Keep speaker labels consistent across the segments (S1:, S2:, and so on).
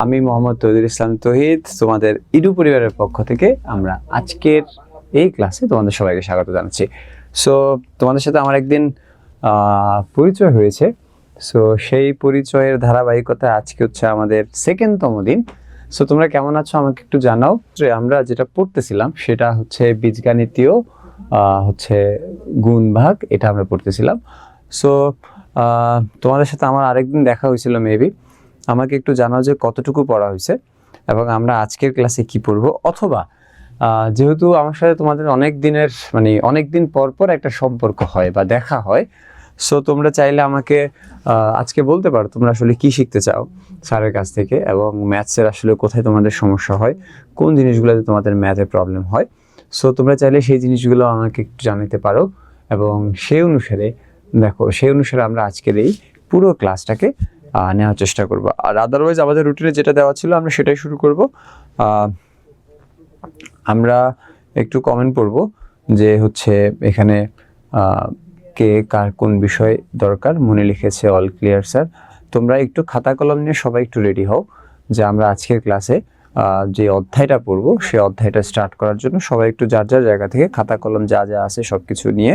S1: আমি মোহাম্মদ তৌহিদুল ইসলাম তৌহিদ, তোমাদের ইডু পরিবারের পক্ষ থেকে আমরা আজকের এই ক্লাসে তোমাদের সবাইকে স্বাগত জানাচ্ছি। সো তোমাদের সাথে আমার একদিন পরিচয় হয়েছে। সো সেই পরিচয়ের ধারাবাহিকতা আজকে হচ্ছে আমাদের সেকেন্ডতম দিন। সো তোমরা কেমন আছো আমাকে একটু জানাও। আমরা যেটা পড়তেছিলাম সেটা হচ্ছে বীজগাণিতীয় হচ্ছে গুণ ভাগ, এটা আমরা পড়তেছিলাম। সো তোমাদের সাথে আমার আরেকদিন দেখা হয়েছিল, মেবি আমাকে একটু জানাও যে কতটুকু পড়া হয়েছে এবং আমরা আজকের ক্লাসে কি পড়বো, অথবা যেহেতু আমার সাথে তোমাদের অনেক দিন পর পর একটা সম্পর্ক হয় বা দেখা হয়, সো তোমরা চাইলে আমাকে আজকে বলতে পারো তোমরা আসলে কি শিখতে চাও স্যারের কাছ থেকে, এবং ম্যাথসের আসলে কোথায় তোমাদের সমস্যা হয়, কোন জিনিসগুলোতে তোমাদের ম্যাথে প্রবলেম হয়। সো তোমরা চাইলে সেই জিনিসগুলো আমাকে একটু জানাতে পারো এবং সেই অনুসারে আমরা আজকের এই পুরো ক্লাসটাকে নেওয়ার চেষ্টা করব। আর আদারওয়াইজ আমাদের রুটিনে যেটা দেওয়া ছিল আমরা সেটাই শুরু করব। আমরা একটু কমেন্ট পড়ব যে হচ্ছে এখানে কে কার কোন বিষয় দরকার। মনে লিখেছে অল ক্লিয়ার স্যার। তোমরা একটু খাতা কলম নিয়ে সবাই একটু রেডি হও যে আমরা আজকের ক্লাসে যে অধ্যায়টা পড়বো সেই অধ্যায়টা স্টার্ট করার জন্য সবাই একটু যার যার জায়গা থেকে খাতা কলম যা যা আছে সব কিছু নিয়ে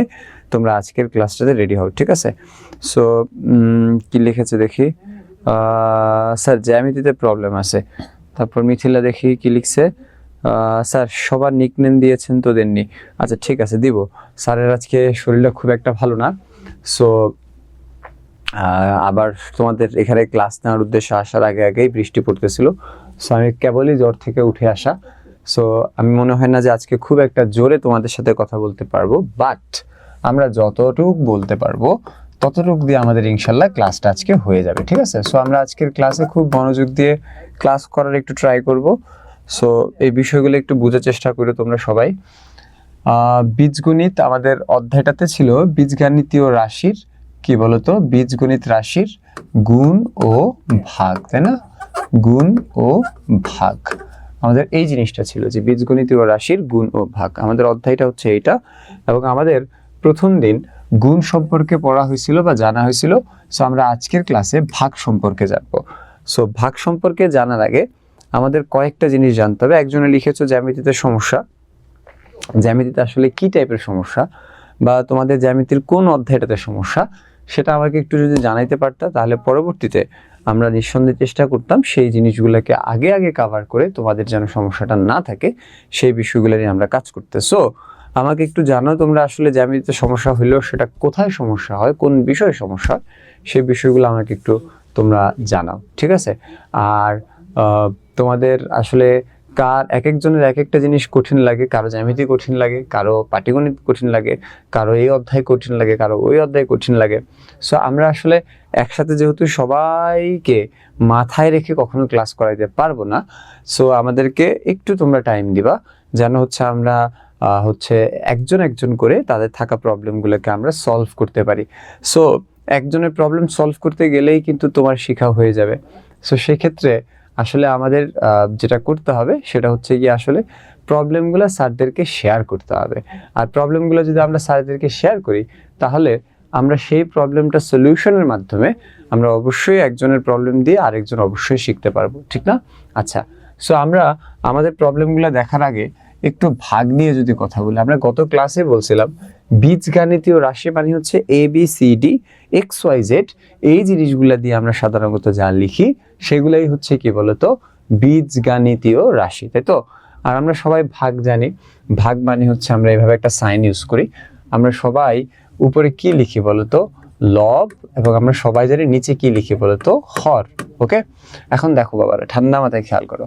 S1: তোমরা আজকের ক্লাসটাতে রেডি হও, ঠিক আছে? সো কি লিখেছে দেখি। স্যার জ্যামিতিতে প্রবলেম আছে। তারপর মিথিলা দেখি কি লিখছে। স্যার সবার নিকনেম দিয়েছেন তো দেননি। আচ্ছা ঠিক আছে, দিব। স্যারের আজকে শরীরটা খুব একটা ভালো না। সো আবার তোমাদের এখানে ক্লাস নেওয়ার উদ্দেশ্যে আসার আগেই বৃষ্টি পড়তেছিল। সো আমি কেবলই জ্বর থেকে উঠে আসা। সো আমি মনে হয় না যে আজকে খুব একটা জোরে তোমাদের সাথে কথা বলতে পারবো, বাট আমরা যতটুকু বলতে পারবো ততটুকু দিয়ে আমাদের ইনশাল্লাহ ক্লাসটা আজকে হয়ে যাবে, ঠিক আছে? সো আমরা আজকের ক্লাসে খুব মনোযোগ দিয়ে ক্লাস করার একটু ট্রাই করব। সো এই বিষয়গুলো একটু বোঝার চেষ্টা করো তোমরা সবাই। বীজগণিত আমাদের অধ্যায়টাতে ছিল বীজগাণিতীয় রাশির কি বলতো, বীজগণিত রাশির গুণ ও ভাগ, তাই না? গুণ ও ভাগ আমাদের এই জিনিসটা ছিল যে বীজগণিতীয় রাশির গুণ ও ভাগ। আমাদের অধ্যায়টা হচ্ছে এইটা, এবং আমাদের প্রথম দিন গুণ সম্পর্কে পড়া হয়েছিল বা জানা হয়েছিল। সো আমরা আজকের ক্লাসে ভাগ সম্পর্কে জানবো। সো ভাগ সম্পর্কে জানার আগে আমাদের কয়েকটা জিনিস জানতে হবে। একজনে লিখেছো জ্যামিতিতে সমস্যা। জ্যামিতিতে আসলে কি টাইপের সমস্যা বা তোমাদের জ্যামিতির কোন অধ্যায়টাতে সমস্যা সেটা আমাকে একটু যদি জানাইতে পারতা, তাহলে পরবর্তীতে আমরা নিঃসন্দেহে চেষ্টা করতাম সেই জিনিসগুলোকে আগে কাভার করে তোমাদের যেন সমস্যাটা না থাকে সেই বিষয়গুলো নিয়ে আমরা কাজ করতে। সো আমাকে একটু জানো তোমরা আসলে জ্যামিতিতে সমস্যা হইলেও সেটা কোথায় সমস্যা হয়, কোন বিষয়ে সমস্যা হয়, সেই বিষয়গুলো আমাকে একটু তোমরা জানাও, ঠিক আছে? আর তোমাদের আসলে এক একজনের এক একটা জিনিস কঠিন লাগে। কারো জ্যামিতি কঠিন লাগে, কারো পাটিগণিত কঠিন লাগে, কারো এই অধ্যায় কঠিন লাগে, কারো ওই অধ্যায় কঠিন লাগে। সো আমরা আসলে একসাথে যেহেতু সবাইকে মাথায় রেখে কখনো ক্লাস করাইতে পারবো না, সো আমাদেরকে একটু তোমরা টাইম দিবা যেন হচ্ছে আমরা একজন করে তাদের থাকা প্রবলেমগুলোকে আমরা সলভ করতে পারি। সো একজনের প্রবলেম সলভ করতে গেলেই কিন্তু তোমার শেখা হয়ে যাবে। সো সেক্ষেত্রে আসলে আমাদের যেটা করতে হবে সেটা হচ্ছে গিয়ে আসলে প্রবলেমগুলো স্যারদেরকে শেয়ার করতে হবে। আর প্রবলেমগুলো যদি আমরা স্যারদেরকে শেয়ার করি তাহলে আমরা সেই প্রবলেমটা সলিউশনের মাধ্যমে আমরা অবশ্যই একজনের প্রবলেম দিয়ে আরেকজন অবশ্যই শিখতে পারবো, ঠিক না? আচ্ছা, সো আমরা আমাদের প্রবলেমগুলো দেখার আগে একটু ভাগ নিয়ে যদি কথা বলি, আমরা গত ক্লাসে বলছিলাম বীজগাণিতীয় রাশি মানে হচ্ছে ABCD XYZ, এই জিনিসগুলা দিয়ে আমরা সাধারণত যা লিখি সেগুলাই হচ্ছে কি বলতো বীজগাণিতীয় রাশি, তাই তো? আর আমরা সবাই ভাগ জানি। ভাগ মানে হচ্ছে আমরা এইভাবে একটা সাইন ইউজ করি। আমরা সবাই উপরে কি লিখি বলতো, লব, এবং আমরা সবাই জানি নিচে কি লিখি বলতো, হর। ওকে, এখন দেখো বাবারা, ঠান্ডা মাথায় খেয়াল করো।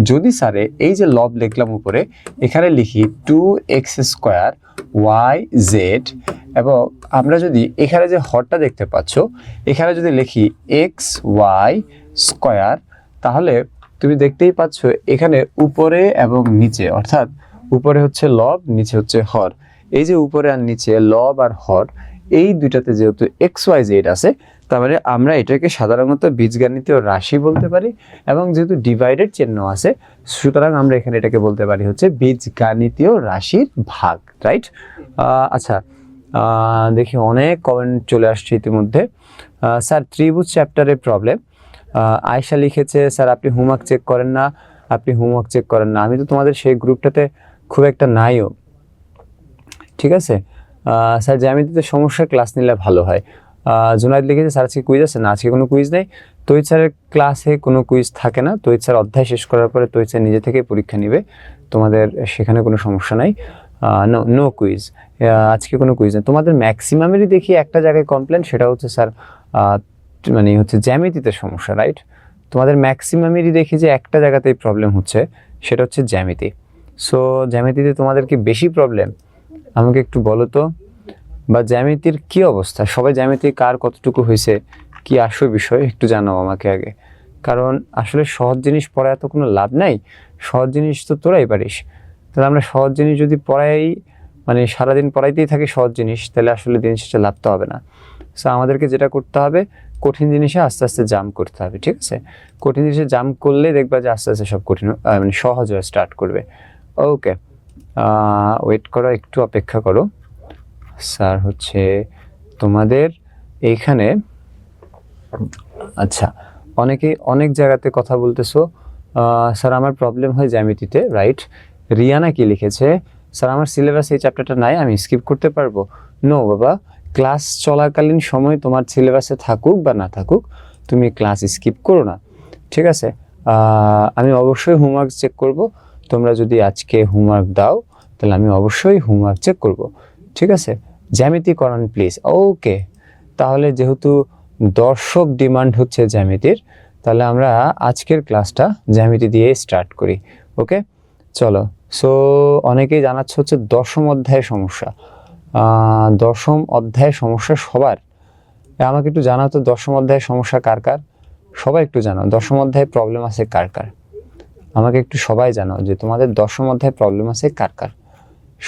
S1: যদি স্যারে এই যে লব লিখলাম উপরে, এখানে লিখি 2x² YZ, এবং আমরা যদি এখানে যে হরটা দেখতে পাচ্ছ এখানে যদি লিখি XY², তাহলে তুমি দেখতেই পাচ্ছ এখানে উপরে এবং নিচে, অর্থাৎ উপরে হচ্ছে লব, নিচে হচ্ছে হর। এই যে উপরে আর নিচে লব আর হর, এই দুইটাতে যেহেতু XYZ আছে, তার মানে আমরা এটাকে সাধারণত বীজগাণিতীয় রাশি বলতে পারি, এবং যেহেতু ডিভাইডেড চিহ্ন আছে সুতরাং আমরা এখানে এটাকে বলতে পারি হচ্ছে বীজগাণিতীয় রাশির ভাগ, রাইট? আচ্ছা, দেখি অনেক কমেন্ট চলে আসছে ইতিমধ্যে। স্যার ত্রিভুজ চ্যাপ্টারের প্রবলেম আয়েশা লিখেছে স্যার আপনি হোমওয়ার্ক চেক করেন না, আপনি হোমওয়ার্ক চেক করেন না। আমি তো তোমাদের সেই গ্রুপটাতে খুব একটা নাইও, ঠিক আছে। স্যার জ্যামিতিতে সমস্যা, ক্লাস নিলে ভালো হয়। জুনায়েদ লিখেছে স্যার আজকে কুইজ আছে না, আজকে কোনো কুইজ নেই। তৈত স্যারের ক্লাসে কোনো কুইজ থাকে না, তৈত স্যার অধ্যায় শেষ করার পরে তৈত স্যার নিজে থেকেই পরীক্ষা নেবে, তোমাদের সেখানে কোনো সমস্যা নাই। নো নো কুইজ, আজকে কোনো কুইজ নেই। তোমাদের ম্যাক্সিমামেরই দেখি একটা জায়গায় কমপ্লেন, সেটা হচ্ছে স্যার মানে হচ্ছে জ্যামিতিতে সমস্যা, রাইট? তোমাদের ম্যাক্সিমামেরই দেখি যে একটা জায়গাতেই প্রবলেম হচ্ছে, সেটা হচ্ছে জ্যামিতি। সো জ্যামিতিতে তোমাদের কি বেশি প্রবলেম আমাকে একটু বলো তো, বা জ্যামিতির কি অবস্থা, সবাই জ্যামিতি কার কতটুকু হয়েছে, কি আসল বিষয় একটু জানাও আমাকে আগে। কারণ আসলে সহজ জিনিস পড়ায় তো কোনো লাভ নাই, সহজ জিনিস তো তোরাই পারিস। তাহলে আমরা সহজ জিনিস যদি পড়াই, মানে সারাদিন পড়াইতেই থাকি সহজ জিনিস, তাহলে আসলে দিন শেষে লাভ তো হবে না। সো আমাদেরকে যেটা করতে হবে, কঠিন জিনিসে আস্তে আস্তে জাম্প করতে হবে, ঠিক আছে? কঠিন জিনিসে জাম্প করলে দেখবা যে আস্তে আস্তে সব কঠিন মানে সহজ হয়ে স্টার্ট করবে। ওকে, ওয়েট করো, একটু অপেক্ষা করো। স্যার হচ্ছে তোমাদের এইখানে, আচ্ছা অনেকেই অনেক জায়গাতে কথা বলতেছো, স্যার আমার প্রবলেম হয় জ্যামিতিতে, রাইট? রিয়ানা কি লিখেছে, স্যার আমার সিলেবাস এই চ্যাপ্টারটা নাই, আমি স্কিপ করতে পারবো? নো বাবা, ক্লাস চলাকালীন সময় তোমার সিলেবাসে থাকুক বা না থাকুক, তুমি ক্লাস স্কিপ করো না, ঠিক আছে? আমি অবশ্যই হোমওয়ার্ক চেক করব, তোমরা যদি আজকে হোমওয়ার্ক দাও তাহলে আমি অবশ্যই হোমওয়ার্ক চেক করব, ঠিক আছে? জ্যামিতি করান প্লিজ। ওকে, তাহলে যেহেতু দর্শক ডিমান্ড হচ্ছে জ্যামিতির, তাহলে আমরা আজকের ক্লাসটা জ্যামিতি দিয়ে স্টার্ট করি। ওকে চলো। সো অনেকেই জানাচ্ছে হচ্ছে দশম অধ্যায়ের সমস্যা, দশম অধ্যায়ের সমস্যা সবার। আমাকে একটু জানাও তো দশম অধ্যায়ের সমস্যা কার কার, সবাই একটু জানাও দশম অধ্যায়ে প্রবলেম আছে কার কার, আমাকে একটু সবাই জানাও যে তোমাদের দশম অধ্যায়ে প্রবলেম আছে কার কার।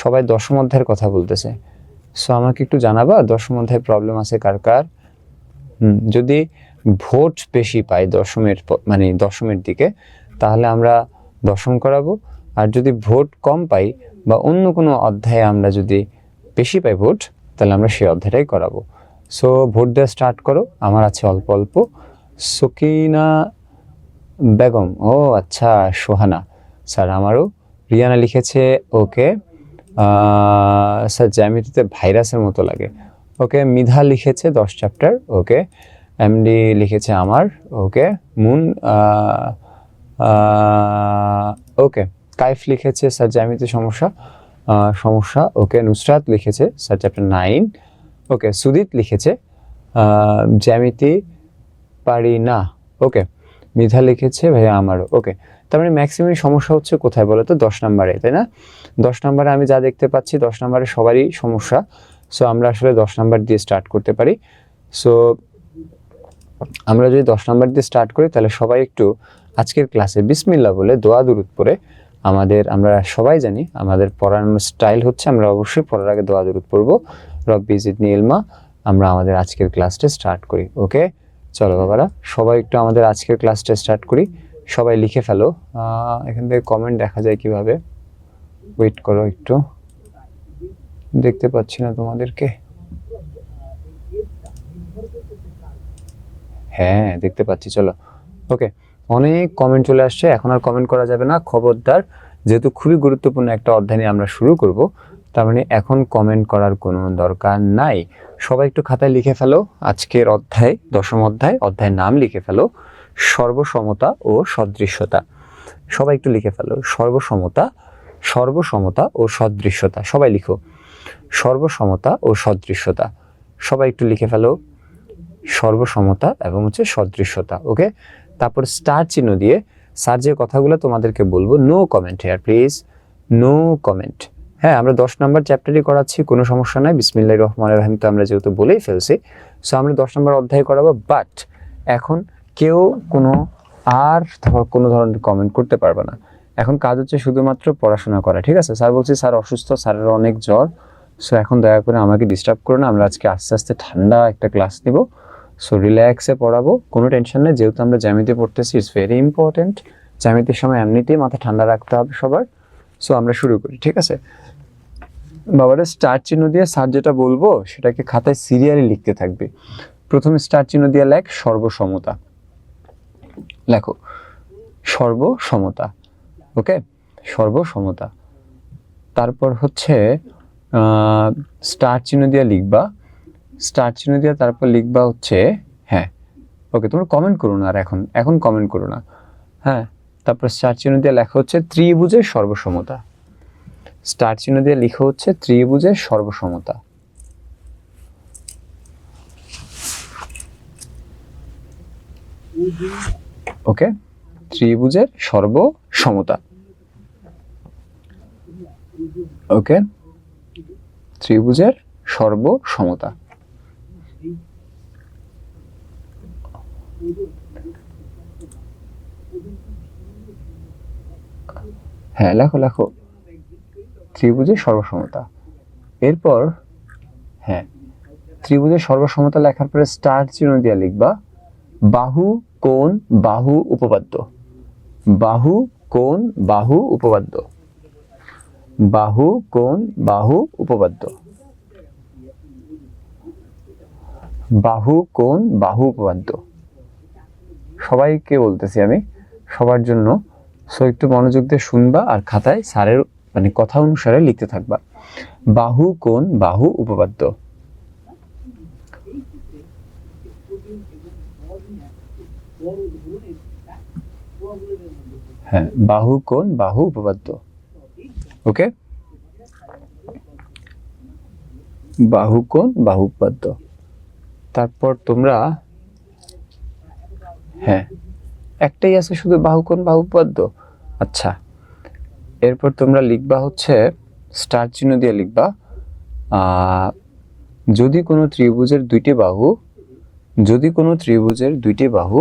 S1: সবাই দশম অধ্যায়ের কথা বলতেছে, সো আমাকে একটু জানাবা দশম অধ্যায়ে প্রবলেম আছে কার কার। যদি ভোট বেশি পাই দশমের মানে দশমের দিকে, তাহলে আমরা দশম করাবো। আর যদি ভোট কম পাই বা অন্য কোনো অধ্যায়ে আমরা যদি বেশি পাই ভোট, তাহলে আমরা সেই অধ্যায়টাই করাবো। সো ভোট দেওয়া স্টার্ট করো, আমার আছে অল্প অল্প। সকিনা বেগম, ও আচ্ছা সোহানা, স্যার আমারও। রিয়ানা লিখেছে ওকে, স্যার জ্যামিতিতে ভাইরাসের মতো লাগে। ওকে, মিধা লিখেছে 10 চ্যাপ্টার। ওকে, এমডি লিখেছে আমার। ওকে, মুন, ওকে, কাইফ লিখেছে স্যার জ্যামিতি সমস্যা। ওকে, নুসরাত লিখেছে স্যার চ্যাপ্টার 9। ওকে, সুদিত লিখেছে জ্যামিতি পারি না। ওকে, মিধা লিখেছে ভাইয়া আমারও। ওকে, তার মানে ম্যাক্সিমাম সমস্যা হচ্ছে কোথায় বলো তো, 10 নম্বরে, তাই না? 10 নম্বরে আমি যা দেখতে পাচ্ছি 10 নম্বরে সবারই সমস্যা। সো আমরা আসলে 10 নাম্বার দিয়ে স্টার্ট করতে পারি। সো আমরা যদি 10 নাম্বার দিয়ে স্টার্ট করি, তাহলে সবাই একটু আজকের ক্লাসে বিসমিল্লাহ বলে দোয়া দুরুদ পড়ে, আমরা সবাই জানি আমাদের পড়ানোর স্টাইল হচ্ছে আমরা অবশ্যই পড়ার আগে দোয়া দুরুদ পড়বো। রব্বি জিদনি ইলমা, আমরা আমাদের আজকের ক্লাসটা স্টার্ট করি। ওকে চলো বাবারা, সবাই একটু আমাদের আজকের ক্লাসটা স্টার্ট করি। সবাই লিখে ফেলো, এখান থেকে কমেন্ট দেখা যায় কিভাবে, ওয়েট করো একটু, দেখতে পাচ্ছি না তোমাদেরকে। হ্যাঁ দেখতে পাচ্ছি, চলো। ওকে, অনেক কমেন্ট চলে আসছে, এখন আর কমেন্ট করা যাবে না, খবরদার। যেহেতু খুবই গুরুত্বপূর্ণ একটা অধ্যায় নিয়ে আমরা শুরু করব, তার মানে এখন কমেন্ট করার কোনো দরকার নাই। সবাই একটু খাতায় লিখে ফেলো আজকের অধ্যায়, দশম অধ্যায়ের নাম লিখে ফেলো সর্বসমতা ও সদৃশ্যতা। সবাই একটু লিখে ফেলো সর্বসমতা ও সদৃশ্যতা। সবাই লিখো সর্বসমতা ও সদৃশ্যতা। সবাই একটু লিখে ফেলো সর্বসমতা এবং হচ্ছে সদৃশ্যতা। ওকে, তারপর স্টার চিহ্ন দিয়ে স্যার যে কথাগুলো তোমাদেরকে বলবো, no comment here please, no comment. হ্যাঁ, আমরা 10 নম্বর চ্যাপ্টারই করাচ্ছি, কোনো সমস্যা নাই। বিসমিল্লাহির রহমানির রহিম তো আমরা যেহেতু বলেই ফেলছি, সো আমরা 10 নম্বর অধ্যায় করাবো। বাট এখন কেউ কোনো ধরনের কমেন্ট করতে পারবে না। এখন কাজ হচ্ছে শুধুমাত্র পড়াশোনা করা, ঠিক আছে? স্যার বলছি স্যার অসুস্থ, স্যারের অনেক জ্বর, সো এখন দয়া করে আমাকে ডিস্টার্ব করো না। আমরা আজকে আস্তে আস্তে ঠান্ডা একটা ক্লাস নিব, সো রিল্যাক্সে পড়াবো, কোনো টেনশন নেই। যেহেতু আমরা জ্যামিতি পড়তেছি, ইটস ভেরি ইম্পর্টেন্ট। জ্যামিতির সময় এমনিতেই মাথা ঠান্ডা রাখতে হবে সবার। সো আমরা শুরু করি, ঠিক আছে বাবারা? স্টার চিহ্ন দিয়ে স্যার যেটা বলবো সেটাকে খাতায় সিরিয়ালি লিখতে থাকবে। প্রথমে স্টার চিহ্ন দিয়ে লেখ সর্বসমতা, লেখো সর্বসমতা। ওকে, সর্বসমতা। তারপর হচ্ছে স্টার চিহ্ন দিয়ে লিখবা, স্টার চিহ্ন দিয়ে তারপর লিখবা হচ্ছে, হ্যাঁ ওকে, তোমরা কমেন্ট করো না আর এখন কমেন্ট করো না। হ্যাঁ, তারপর স্টার চিহ্ন দিয়ে লেখা হচ্ছে ত্রিভুজের সর্বসমতা। স্টার চিহ্ন দিয়ে লিখা হচ্ছে ত্রিভুজের সর্বসমতা। ওকে, ত্রিভুজের সর্বসমতা। ওকে, ত্রিভুজের সর্বসমতা। হ্যাঁ, লেখো ত্রিভুজের সর্বসমতা। এরপর হ্যাঁ, ত্রিভুজের সর্বসমতা লেখার পরে স্টার চিহ্ন দিয়ে লিখবা বাহু কোণ বাহু উপপাদ্য। বাহু কোণ বাহু উপপাদ্য। বাহু কোণ বাহু উপপাদ্য। বাহু কোণ বাহু উপপাদ্য। সবাইকে বলতেছি আমি, সবার জন্য। সো একটু মনোযোগ দিয়ে শুনবা আর খাতায় স্যারের মানে কথা অনুসারে লিখতে থাকবা। বাহু কোণ বাহু উপপাদ্য। হ্যাঁ, বাহু কোণ বাহু উপপাদ্য। ওকে, বাহু কোণ বাহু উপপাদ্য। তারপর তোমরা হ্যাঁ, একটাই আছে শুধু বাহু কোণ বাহু উপপাদ্য। আচ্ছা, এরপর তোমরা লিখবা হচ্ছে স্টার চিহ্ন দিয়ে লিখবা যদি কোনো ত্রিভুজের দুইটি বাহু, যদি কোনো ত্রিভুজের দুইটি বাহু,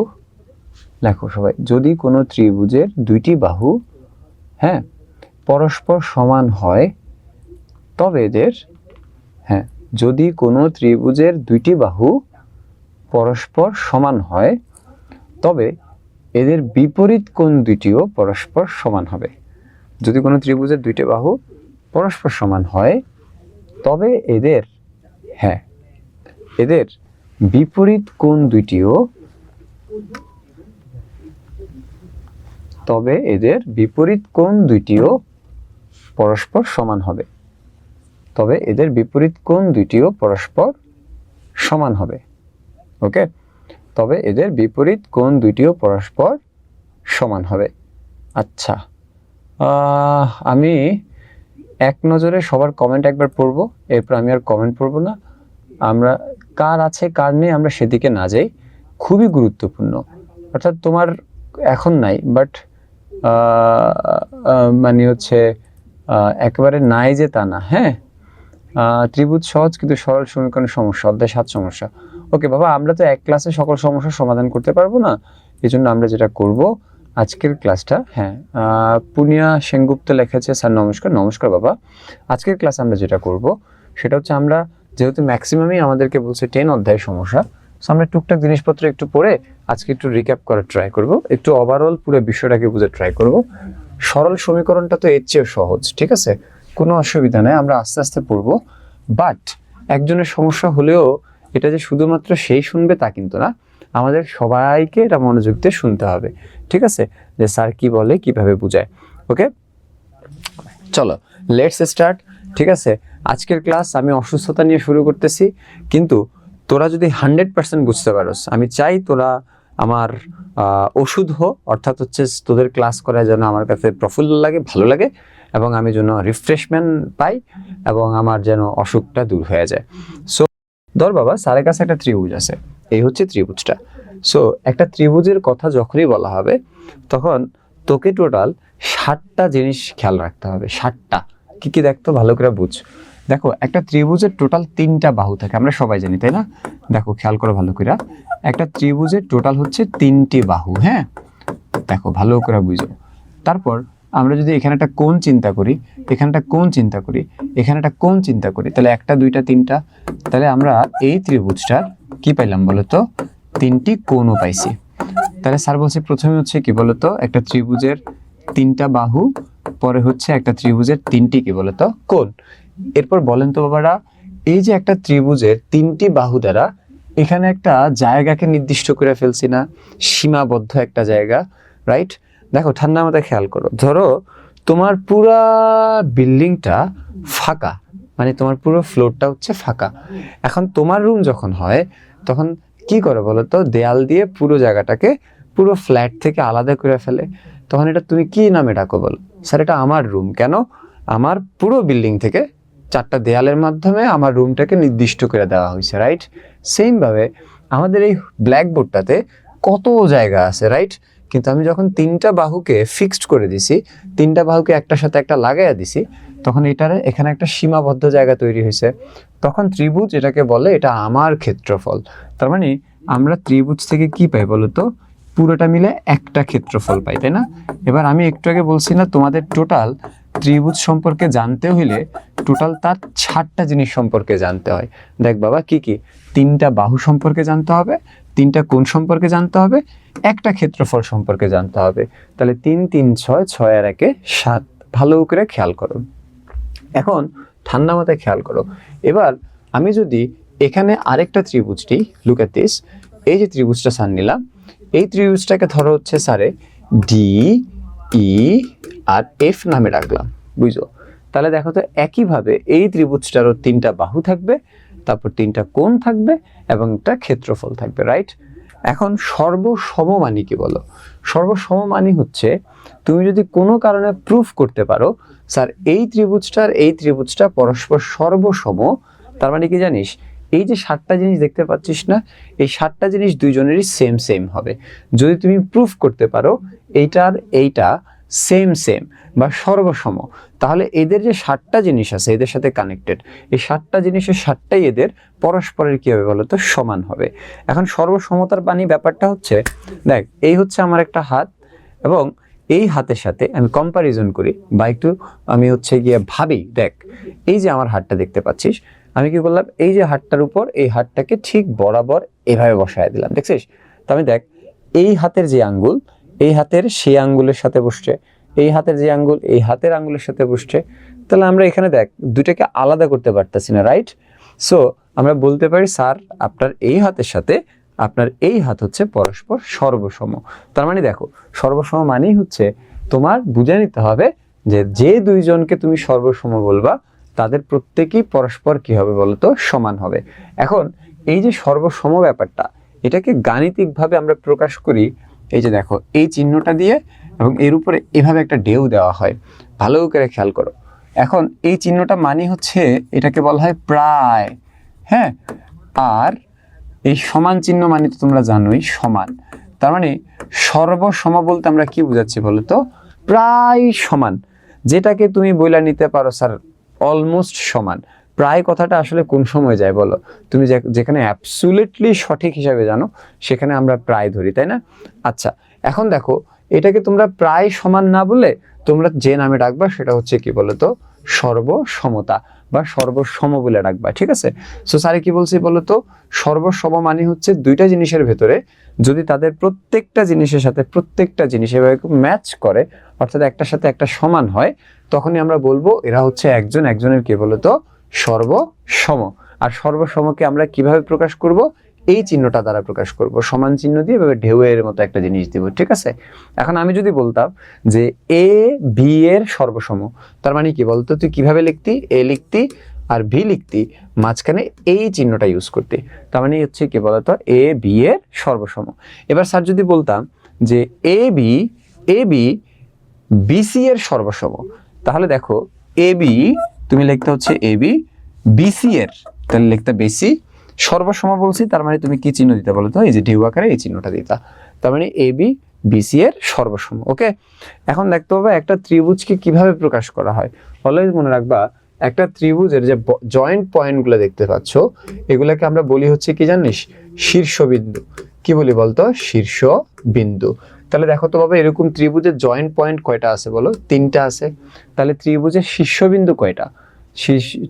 S1: লেখো সবাই, যদি কোনো ত্রিভুজের দুইটি বাহু হ্যাঁ পরস্পর সমান হয় তবে এদের, হ্যাঁ, যদি কোনো ত্রিভুজের দুইটি বাহু পরস্পর সমান হয় তবে এদের বিপরীত কোণ দুইটিও পরস্পর সমান হবে। যদি কোনো ত্রিভুজের দুইটি বাহু পরস্পর সমান হয় তবে এদের, হ্যাঁ, এদের বিপরীত কোণ দুইটিও, তবে এদের বিপরীত কোণ দুইটিও পরস্পর সমান হবে। তবে এদের বিপরীত কোণ দুইটিও পরস্পর সমান হবে। ওকে, তবে এদের বিপরীত কোণ দুইটিও পরস্পর সমান হবে। আচ্ছা, আমি এক নজরে সবার কমেন্ট একবার পড়বো, এরপর আমি আর কমেন্ট পড়বো না। আমরা কার আছে কার নেই আমরা সেদিকে না যাই, খুবই গুরুত্বপূর্ণ। অর্থাৎ তোমার এখন নাই, বাট মানে হচ্ছে একেবারে নাই যে তা না। হ্যাঁ, ত্রিভুজ সহজ কিন্তু সরল সমীকরণের সমস্যা, অধ্যায় 7 সমস্যা। ওকে বাবা, আমরা তো এক ক্লাসে সকল সমস্যার সমাধান করতে পারবো না, এই জন্য আমরা যেটা করব আজকের ক্লাসটা, হ্যাঁ, পুনিয়া সেনগুপ্ত লিখেছে, স্যার নমস্কার। নমস্কার বাবা। আজকের ক্লাসে আমরা যেটা করব সেটা হচ্ছে, আমরা যেহেতু ম্যাক্সিমামই আমাদেরকে বলছে 10 অধ্যায় সমস্যা, সো আমরা টুকটাক জিনিসপত্র একটু পড়ে আজকে একটু রিক্যাপ করার ট্রাই করব, একটু ওভারঅল পুরো বিষয়টাকে বুঝে ট্রাই করব। সরল সমীকরণটা তো এর চেয়ে সহজ, ঠিক আছে, কোনো অসুবিধা নেই, আমরা আস্তে আস্তে পড়বো। বাট একজনের সমস্যা হলেও এটা যে শুধুমাত্র সেই শুনবে তা কিন্তু না, আমাদের সবাইকে এটা মনোযোগ দিয়ে শুনতে হবে, ঠিক আছে, যে স্যার কি বলে কিভাবে বুঝায়। ওকে, চলো লেটস স্টার্ট। ঠিক আছে, আজকের ক্লাস আমি অসুস্থতা নিয়ে শুরু করতেছি, কিন্তু তোরা যদি 100% বুঝতে পারোস, আমি চাই তোরা আমার ওষুধ হো, অর্থাৎ হচ্ছে তোদের ক্লাস করা যেন আমার কাছে প্রফুল্ল লাগে, ভালো লাগে, এবং আমি যেন রিফ্রেশমেন্ট পাই, এবং আমার যেন অসুখটা দূর হয়ে যায়। সো ধর বাবা, স্যারের কাছে একটা ত্রিভুজ আছে, এই হচ্ছে ত্রিভুজটা। সো একটা ত্রিভুজের কথা যখনই বলা হবে তখন তোকে টোটাল 60টা জিনিস খেয়াল রাখতে হবে। 60টা কি কি দেখতো, ভালো করে বুঝ। দেখো, একটা ত্রিভুজের টোটাল 3টা বাহু থাকে, আমরা সবাই জানি, তাই না? দেখো খেয়াল করো ভালো করে, একটা ত্রিভুজের টোটাল হচ্ছে 3টি বাহু। হ্যাঁ, দেখো ভালো করে বুঝো। তারপর আমরা যদি এখানে একটা কোণ চিন্তা করি, এখানে একটা কোণ চিন্তা করি, এখানে একটা কোণ চিন্তা করি, তাহলে 1 2 3 তাহলে আমরা এই ত্রিভুজটার কি পাইলাম বলতো, 3টি কোণও পাইছি। তাহলে স্যার বলছে প্রথমে হচ্ছে কি বলতো, একটা ত্রিভুজের 3টা বাহু, পরে হচ্ছে একটা ত্রিভুজের 3টি কি বলতো কোণ। এরপর বলেন তো বাবারা, এই যে একটা ত্রিভুজের 3টি বাহু দ্বারা এখানে একটা জায়গাকে নির্দিষ্ট করে ফেলছি না, সীমাবদ্ধ একটা জায়গা, রাইট? দেখো ঠান্ডা মাথায় খেয়াল করো, ধরো তোমার পুরা বিল্ডিংটা ফাঁকা, মানে তোমার পুরো ফ্লোরটা হচ্ছে ফাঁকা। এখন তোমার রুম যখন হয় তখন কি করে বলো তো, দেয়াল দিয়ে পুরো জায়গাটাকে পুরো ফ্ল্যাট থেকে আলাদা করে ফেলে। তখন এটা তুমি কি নামে ডাকো বলো? স্যার এটা আমার রুম। কেন? আমার পুরো বিল্ডিং থেকে 4টা দেয়ালের মাধ্যমে আমার রুমটাকে নির্দিষ্ট করে দেওয়া হয়েছে, রাইট? সেম ভাবে আমাদের এই ব্ল্যাকবোর্ডটাতে কত জায়গা আছে, রাইট? কিন্তু আমি যখন 3টা বাহুকে ফিক্সড করে দিছি, 3টা বাহুকে একটার সাথে একটা লাগাইয়া দিছি, তখন এখানে একটা সীমাবদ্ধ জায়গা তৈরি হয়েছে। তখন ত্রিভুজ এটাকে বলে এটা আমার ক্ষেত্রফল। তার মানে আমরা ত্রিভুজ থেকে কি পাই বলতো? পুরোটা মিলে একটা ক্ষেত্রফল পাই, তাই না? এবার আমি একটু আগে বলছি না, তোমাদের টোটাল ত্রিভুজ সম্পর্কে জানতে হইলে টোটাল তার 4টা জিনিস সম্পর্কে জানতে হয়। দেখ বাবা, কি কি? 3টা বাহু সম্পর্কে জানতে হবে, 3টা কোণ সম্পর্কে জানতে হবে, একটা ক্ষেত্রফল সম্পর্কে জানতে হবে। তাহলে 3 3 6, 6 আর 1 7। ভালো করে খেয়াল করো, এখন ঠান্ডা মাথায় খেয়াল করো। এবার আমি যদি এখানে আরেকটা ত্রিভুজ নিই, লুক এট দিস, এই যে ত্রিভুজটা স্যার নিলাম, এই ত্রিভুজটাকে ধরো হচ্ছে স্যারে ডি ই আর এফ নামে রাখলাম, বুঝছো? তাহলে দেখো তো একইভাবে এই ত্রিভুজটারও 3টা বাহু থাকবে, তারপর 3টা কোণ থাকবে এবং একটা ক্ষেত্রফল থাকবে, রাইট? এখন সর্বসম মানে কি বলো? সর্বসম মানে হচ্ছে তুমি যদি কোনো কারণে প্রুফ করতে পারো স্যার এই ত্রিভুজটার এই ত্রিভুজটা পরস্পর সর্বসম, তার মানে কি জানিস? এই যে 7টা জিনিস দেখতে পাচ্ছিস না, এই 7টা জিনিস দুইজনেরই সেম সেম হবে। যদি তুমি প্রুফ করতে পারো এইটার এইটা সেম সেম বা সর্বসম, তাহলে এদের যে 7টা জিনিস আছে এদের সাথে কানেক্টেড, এই 7টা জিনিসের 7টাই এদের পরস্পরের কি হবে বলতো? সমান হবে। এখন সর্বসমতার মানে ব্যাপারটা হচ্ছে, দেখ এই হচ্ছে আমার একটা হাত, এবং এই হাতের সাথে আমি কম্পারিজন করি বা একটু আমি হচ্ছে গিয়ে ভাবি, দেখ এই যে আমার হাতটা দেখতে পাচ্ছিস, আমি কি করলাম? এই যে হাতটার উপর এই হাতটাকে ঠিক বরাবর এভাবে বসায় দিলাম, দেখছিস? তো আমি দেখ এই হাতের যে আঙ্গুল এই হাতের সেই আঙ্গুলের সাথে বসছে, এই হাতের যে আঙ্গুল এই হাতের আঙ্গুলের সাথে বসছে। তাহলে আমরা এখানে দেখ দুইটাকে আলাদা করতে পারতেছি না, রাইট? সো আমরা বলতে পারি স্যার আপনার এই হাতের সাথে আপনার এই হাত হচ্ছে পরস্পর সর্বসম। তার মানে দেখো সর্বসম মানেই হচ্ছে তোমার বুঝে নিতে হবে যে যে দুইজনকে তুমি সর্বসম বলবা তাদের প্রত্যেকেই পরস্পর কি হবে বলতো? সমান হবে। এখন এই যে সর্বসম ব্যাপারটা, এটাকে গাণিতিকভাবে আমরা প্রকাশ করি এই যে দেখো এই চিহ্নটা দিয়ে, এবং এর উপরে এভাবে একটা ঢেউ দেওয়া হয়। ভালো করে খেয়াল করো, এখন এই চিহ্নটা মানে হচ্ছে এটাকে বলা হয় প্রায়, হ্যাঁ? আর এই সমান চিহ্ন মানে তো তোমরা জানোই সমান। তার মানে সর্বসম বলতে আমরা কি বুঝাচ্ছি বলতো? প্রায় সমান। যেটাকে তুমি বইলা নিতে পারো স্যার অলমোস্ট সমান। প্রায় কথাটা আসলে কোন সময় যায় বলো? তুমি যেখানে অ্যাবসুলেটলি সঠিক হিসাবে জানো সেখানে আমরা প্রায় ধরি, তাই না? আচ্ছা, এখন দেখো এটাকে তোমরা প্রায় সমান না বলে তোমরা যে নামে ডাকবা সেটা হচ্ছে কি বলতো? সর্বসমতা বা সর্বসম বলে ডাকবা, ঠিক আছে? সো স্যারে কি বলছি বলতো? সর্বসম মানে হচ্ছে দুইটা জিনিসের ভেতরে যদি তাদের প্রত্যেকটা জিনিসের সাথে প্রত্যেকটা জিনিস এভাবে ম্যাচ করে, অর্থাৎ একটার সাথে একটা সমান হয়, তখনই আমরা বলবো এরা হচ্ছে একজন একজনের কি বলতো? সর্বসম। আর সর্বসমকে আমরা কিভাবে প্রকাশ করব? এই চিহ্নটা দ্বারা প্রকাশ করব, সমান চিহ্ন দিয়ে এভাবে ঢেউয়ের মতো একটা জিনিস দিব, ঠিক আছে? এখন আমি যদি বলতাম যে এ বি এর সর্বসম, তার মানে কি বলতো? তুই কিভাবে লিখতি? এ লিখতি আর ভি লিখতি, মাঝখানে এই চিহ্নটা ইউজ করতি, তার মানে হচ্ছে কি বলতো? এ বি এর সর্বসম। এবার স্যার যদি বলতাম যে এ বি বিসি এর সর্বসম, তাহলে দেখো এ বি তুমি লিখতে হচ্ছে এ বি, বিসি এর তাহলে লিখতে বেসি, সর্বসম বলছি তার মানে তুমি কি চিহ্ন দিতে বলো তো? এই যে ঢেউ আকারে এই চিহ্নটা দিতা, তার মানে এ বি বিসি এর সর্বসম। ওকে, এখন দেখতে হবে একটা ত্রিভুজকে কিভাবে প্রকাশ করা হয়। অলওয়েজ মনে রাখবা একটা ত্রিভুজের যে জয়েন্ট পয়েন্টগুলো দেখতে পাচ্ছ এগুলোকে আমরা বলি হচ্ছে কি জানিস? শীর্ষবিন্দু। কি বলি বলতো? শীর্ষবিন্দু। তাহলে দেখো তো বাবা এরকম ত্রিভুজের জয়েন্ট পয়েন্ট কয়টা আছে বলো? 3টা আছে। তাহলে ত্রিভুজের শীর্ষবিন্দু কয়টা?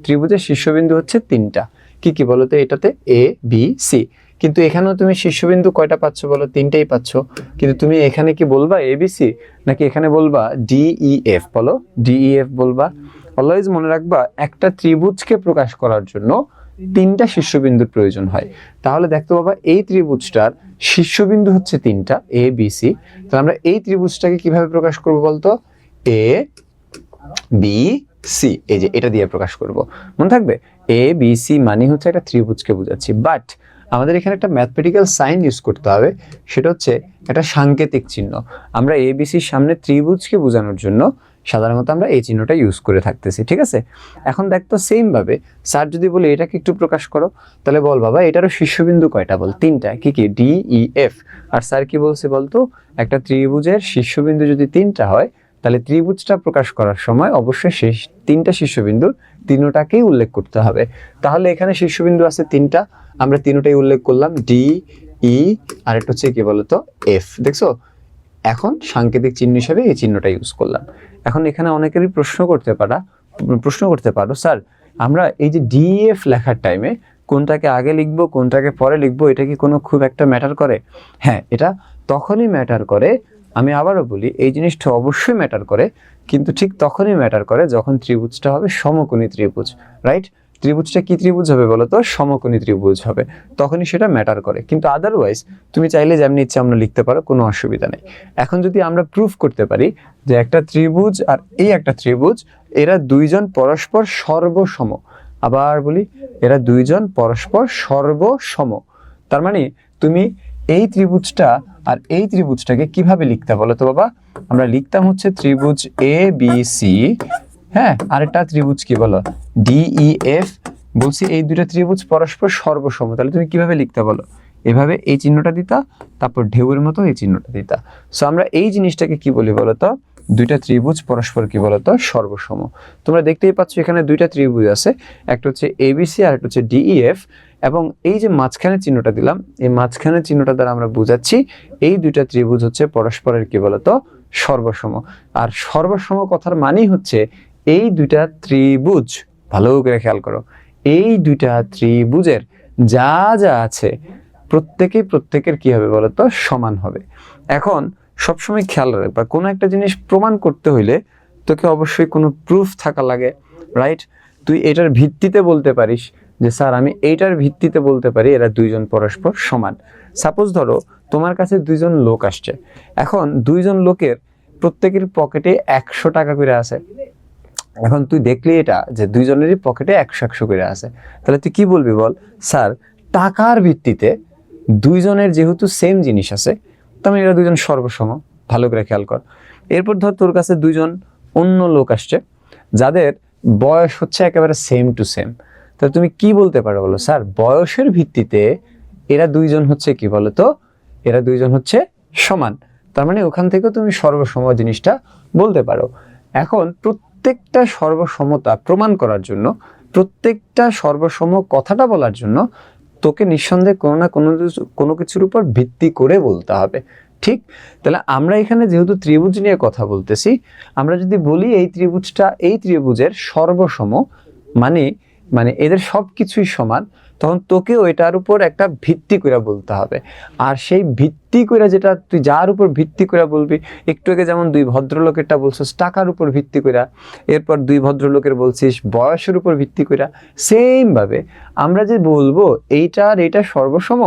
S1: ত্রিভুজের শীর্ষবিন্দু হচ্ছে 3টা। কি কি বলতো? এটাতে এ বি সি, কিন্তু এখানেও তুমি শীর্ষবিন্দু কয়টা পাচ্ছ বলো? 3টাই পাচ্ছ। কিন্তু তুমি এখানে কি বলবা এ বি সি, নাকি এখানে বলবা ডি ই এফ? বলো, ডি ই এফ বলবা। অলওয়েজ মনে রাখবা একটা ত্রিভুজকে প্রকাশ করার জন্য তিনটা শীর্ষবিন্দুর প্রয়োজন হয়। তাহলে দেখতো বাবা এই ত্রিভুজটার শীর্ষবিন্দু হচ্ছে তিনটা, এ বি সি। তাহলে আমরা এই ত্রিভুজটাকে কিভাবে প্রকাশ করব বলতো? এ বি সি, এই যে এটা দিয়ে প্রকাশ করব। মনে থাকবে, এ বি সি মানে হচ্ছে একটা ত্রিভুজকে বোঝাচ্ছি, বাট আমাদের এখানে একটা ম্যাথমেটিক্যাল সাইন ইউজ করতে হবে, সেটা হচ্ছে একটা সাংকেতিক চিহ্ন। আমরা এ বি সির সামনে ত্রিভুজকে বোঝানোর জন্য সাধারণত আমরা এই চিহ্নটা ইউজ করে থাকতেছি, ঠিক আছে? এখন দেখতো সেম ভাবে স্যার যদি বলে এটাকে একটু প্রকাশ করো, তাহলে বল বাবা এটারও শীর্ষবিন্দু কয়টা, বল তিনটা। কি কি? D E F. আর স্যার কি বলছে বলতো? একটা ত্রিভুজের শীর্ষবিন্দু যদি তিনটা হয়, তাহলে ত্রিভুজটা প্রকাশ করার সময় অবশ্যই শেষ তিনটা শীর্ষবিন্দুর তিনটাকেই উল্লেখ করতে হবে। তাহলে এখানে শীর্ষবিন্দু আছে তিনটা, আমরা তিনটাই উল্লেখ করলাম, ডি ই আর একটা হচ্ছে কি বলতো? এফ। দেখছো, এখন সাংকেতিক চিহ্ন হিসেবে এই চিহ্নটা ইউজ করলাম। এখন এখানে অনেকেরই প্রশ্ন করতে পারো স্যার আমরা এই যে ডিএফ লেখার টাইমে কোনটাকে আগে লিখবো কোনটাকে পরে লিখবো, এটা কি কোনো খুব একটা ম্যাটার করে? হ্যাঁ, এটা তখনই ম্যাটার করে, আমি আবারও বলি এই জিনিসটা অবশ্যই ম্যাটার করে, কিন্তু ঠিক তখনই ম্যাটার করে যখন ত্রিভুজটা হবে সমকোণী ত্রিভুজ, রাইট? ত্রিভুজটা কি ত্রিভুজ হবে বলো তো? সমকোণী ত্রিভুজ হবে, তখনই সেটা ম্যাটার করে। কিন্তু আদারওয়াইজ তুমি চাইলে যেমনি ইচ্ছে আমরা লিখতে পারো, কোনো অসুবিধা নেই। এখন যদি আমরা প্রুফ করতে পারি যে একটা ত্রিভুজ আর এই একটা ত্রিভুজ, এরা দুইজন পরস্পর সর্বসম, আবার বলি এরা দুইজন পরস্পর সর্বসম, তার মানে তুমি এই ত্রিভুজটা আর এই ত্রিভুজটাকে কিভাবে লিখতে বলো তো বাবা? আমরা লিখতাম হচ্ছে ত্রিভুজ এ বি সি, হ্যাঁ, আরেকটা ত্রিভুজ কি বলো? ডিইএফ। বলছি এই দুইটা ত্রিভুজ পরস্পর সর্বসম, তাহলে তুমি কিভাবে লিখতে বলো? এভাবে এই চিহ্নটা দিতা, তারপর ঢেউয়ের মতো এই চিহ্নটা দিতা। সো আমরা এই জিনিসটাকে কি বলি বলতো? দুইটা ত্রিভুজ পরস্পর কি বলতো? সর্বসম। তোমরা দেখতেই পাচ্ছ এখানে দুইটা ত্রিভুজ আছে, একটা হচ্ছে এবিসি আর একটা হচ্ছে ডিইএফ, এবং এই যে মাঝখানে চিহ্নটা দিলাম, এই মাঝখানে চিহ্নটা দ্বারা আমরা বুঝাচ্ছি এই দুইটা ত্রিভুজ হচ্ছে পরস্পরের কি বলতো? সর্বসম। আর সর্বসম কথার মানেই হচ্ছে এই দুইটা ত্রিভুজ, ভালো করে খেয়াল করো, এই দুইটা ত্রিভুজের যা যা আছে প্রত্যেকের কি হবে বলতো? সমান হবে। এখন সবসময় খেয়াল রাখবা, কোনো একটা জিনিস প্রমাণ করতে হইলে তোকে অবশ্যই কোনো প্রুফ থাকা লাগে, রাইট? তুই এটার ভিত্তিতে বলতে পারিস যে স্যার আমি এইটার ভিত্তিতে বলতে পারি এরা দুইজন পরস্পর সমান। সাপোজ ধরো তোমার কাছে দুইজন লোক আসছে, এখন দুইজন লোকের প্রত্যেকের পকেটে 100 টাকা করে আছে। এখন তুই দেখলি এটা যে দুইজনেরই পকেটে 100 করে আছে, তাহলে তুই কি বলবি বল? স্যার টাকার ভিত্তিতে দুইজনের যেহেতু সেম জিনিস আছে, তার মানে এরা দুইজন সর্বসম। ভালো করে খেয়াল কর। এরপর ধর তোর কাছে দুইজন অন্য লোক আসছে যাদের বয়স হচ্ছে একেবারে সেম টু সেম, তাহলে তুমি কি বলতে পারো বলো? স্যার বয়সের ভিত্তিতে এরা দুইজন হচ্ছে কি বলতো? এরা দুইজন হচ্ছে সমান, তার মানে ওখান থেকে তুমি সর্বসম জিনিসটা বলতে পারো। এখন প্রত্যেকটা সর্বসমতা প্রমাণ করার জন্য, প্রত্যেকটা সর্বসম কথাটা বলার জন্য তোকে নিঃসন্দেহে কোনো না কোনো কিছুর উপর ভিত্তি করে বলতে হবে, ঠিক? তাহলে আমরা এখানে যেহেতু ত্রিভুজ নিয়ে কথা বলতেছি, আমরা যদি বলি এই ত্রিভুজটা এই ত্রিভুজের সর্বসম, মানে মানে এদের সবকিছুই সমান, তখন তোকেও এটার উপর একটা ভিত্তি করে বলতে হবে। আর সেই ভিত্তি করে যেটা তুই যার উপর ভিত্তি করে বলবি, একটু আগে যেমন দুই ভদ্রলোকেরটা বলছিস টাকার উপর ভিত্তি করে, এরপর দুই ভদ্রলোকের বলছিস বয়সের উপর ভিত্তি করে, সেম ভাবে আমরা যে বলবো এইটা সর্বসম,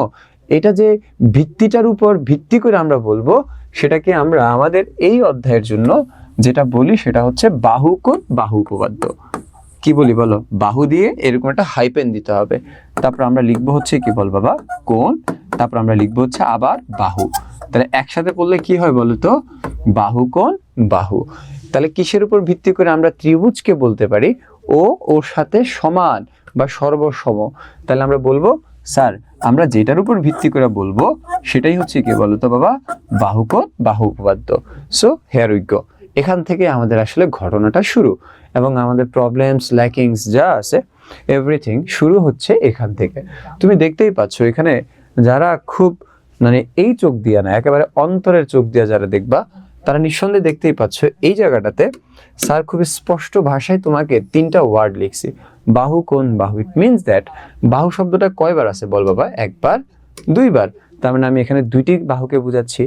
S1: এটা যে ভিত্তিটার উপর ভিত্তি করে আমরা বলবো, সেটাকে আমরা আমাদের এই অধ্যায়ের জন্য যেটা বলি সেটা হচ্ছে বাহুকোণ বাহু উপপাদ্য। কি বলি বলো? বাহু দিয়ে এরকম একটা হাইপেন দিতে হবে, তারপর আমরা লিখবো হচ্ছে কি বল বাবা? কোণ, তারপর আমরা লিখবো হচ্ছে আবার বাহু। তাহলে একসাথে পড়লে কি হয় বলো তো? বাহু কোণ বাহু। তাহলে কিসের উপর ভিত্তি করে আমরা ত্রিভুজকে বলতে পারি ও ওর সাথে সমান বা সর্বসম? তাহলে আমরা বলবো স্যার আমরা যেটার উপর ভিত্তি করে বলবো সেটাই হচ্ছে কি বলতো বাবা? বাহুকোণ বাহু উপপাদ্য। So here we go. এখান থেকে আমাদের আসলে ঘটনাটা শুরু, এবং আমাদের প্রবলেমস ল্যাকিংস যা আছে এভরিথিং শুরু হচ্ছে এখান থেকে। তুমি দেখতেই পাচ্ছ এখানে যারা খুব মানে এই চোখ দিয়া না, একেবারে অন্তরের চোখ দিয়া যারা দেখবা, তারা নিঃসন্দেহে দেখতেই পাচ্ছ এই জায়গাটাতে স্যার খুব স্পষ্ট ভাষায় তোমাকে 3টা ওয়ার্ড লিখছি, বাহু কোণ বাহু। ইট মিনস দ্যাট বাহু শব্দটা কয়বার আছে বল বাবা? একবার, দুইবার। তার মানে আমি এখানে দুইটি বাহুকে বুঝাচ্ছি,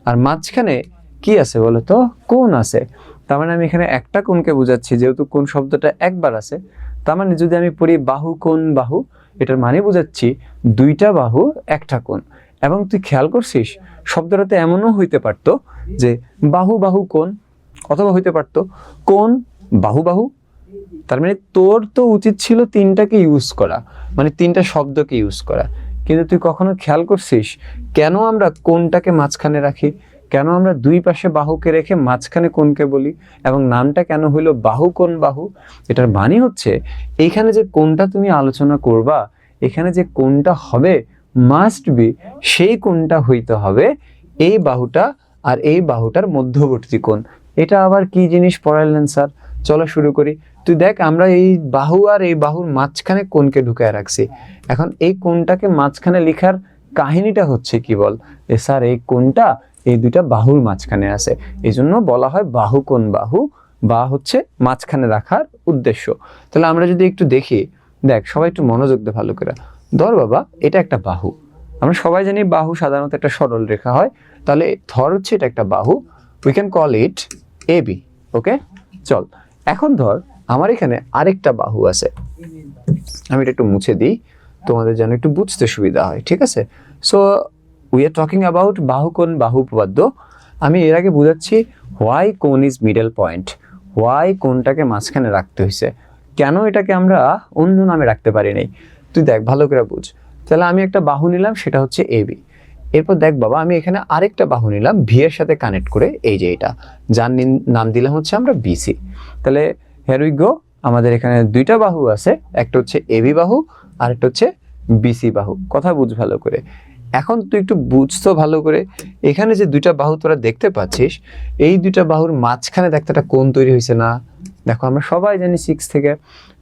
S1: আর মাঝখানে কি আছে বলো তো? কোণ আছে। তার মানে আমি এখানে একটা কোণকে বুঝাচ্ছি, যেহেতু কোণ শব্দটা একবার আছে। তার মানে যদি আমি পড়ি বাহু কোণ বাহু, এটার মানে বোঝাচ্ছি দুইটা বাহু একটা কোণ। এবং তুই খেয়াল করছিস শব্দটাতে এমনও হইতে পারতো যে বাহু বাহু কোণ, অথবা হইতে পারতো কোণ বাহু বাহু। তার মানে তোর তো উচিত ছিল তিনটাকে ইউজ করা, মানে তিনটা শব্দকে ইউজ করা, কিন্তু তুই কখনো খেয়াল করছিস কেন আমরা কোণটাকে মাঝখানে রাখি, কেন আমরা দুই পাশে বাহুকে রেখে মাঝখানে কোণকে বলি, এবং নামটা কেন হইলো বাহু কোণ বাহু? এটার মানে হচ্ছে এইখানে যে কোণটা তুমি আলোচনা করবা, এখানে যে কোণটা হবে মাস্ট বি সেই কোণটা হইতে হবে এই বাহুটা আর এই বাহুটার মধ্যবর্তী কোণ। এটা আবার কি জিনিস পড়াইলেন স্যার? চলো শুরু করি। তুই দেখ আমরা এই বাহু আর এই বাহুর মাঝখানে কোণকে ঢুকায় রাখছি। এখন এই কোণটাকে মাঝখানে লেখার কাহিনীটা হচ্ছে কি বল? স্যার এই কোণটা এই দুইটা বাহুর মাঝখানে আছে, এই জন্য বলা হয় বাহু কোণ বাহু, বা হচ্ছে মাঝখানে রাখার উদ্দেশ্য। তাহলে আমরা যদি একটু দেখি, দেখ সবাই একটু মনোযোগ দে ভালো করে। ধর বাবা এটা একটা বাহু, আমরা সবাই জানি বাহু সাধারণত একটা সরল রেখা হয়, তাহলে ধর হচ্ছে এটা একটা বাহু, we can call it A B. Okay, চল এখন ধর আমার এখানে আরেকটা বাহু আছে, আমি এটা একটু মুছে দিই তোমাদের যেন একটু বুঝতে সুবিধা হয়, ঠিক আছে? So we are talking about বাহু কোণ বাহু উপপাদ্য। আমি এর আগে বুঝাচ্ছি হোয়াই কোণ ইজ মিডল পয়েন্ট, হোয়াই কোণটাকে মাঝখানে রাখতে হয়েছে, কেন এটাকে আমরা অন্য নামে রাখতে পারি নাই। তুই দেখ ভালো করে বুঝ। তাহলে আমি একটা বাহু নিলাম, সেটা হচ্ছে এ বি। এরপর দেখ বাবা আমি এখানে আরেকটা বাহু নিলাম ভি এর সাথে কানেক্ট করে, এই যে এটা, যার নাম দিলাম হচ্ছে আমরা বিসি। তাহলে হেয়ার উই গো, আমাদের এখানে দুইটা বাহু আছে, একটা হচ্ছে এবি বাহু আর একটা হচ্ছে বিসি বাহু। কথা বুঝ ভালো করে। এখন তুই একটু বুঝতো ভালো করে, এখানে যে দুইটা বাহু তোরা দেখতে পাচ্ছিস, এই দুইটা বাহুর মাঝখানে দেখতে একটা কোণ তৈরি হয়েছে না? দেখো আমরা সবাই জানি 6 থেকে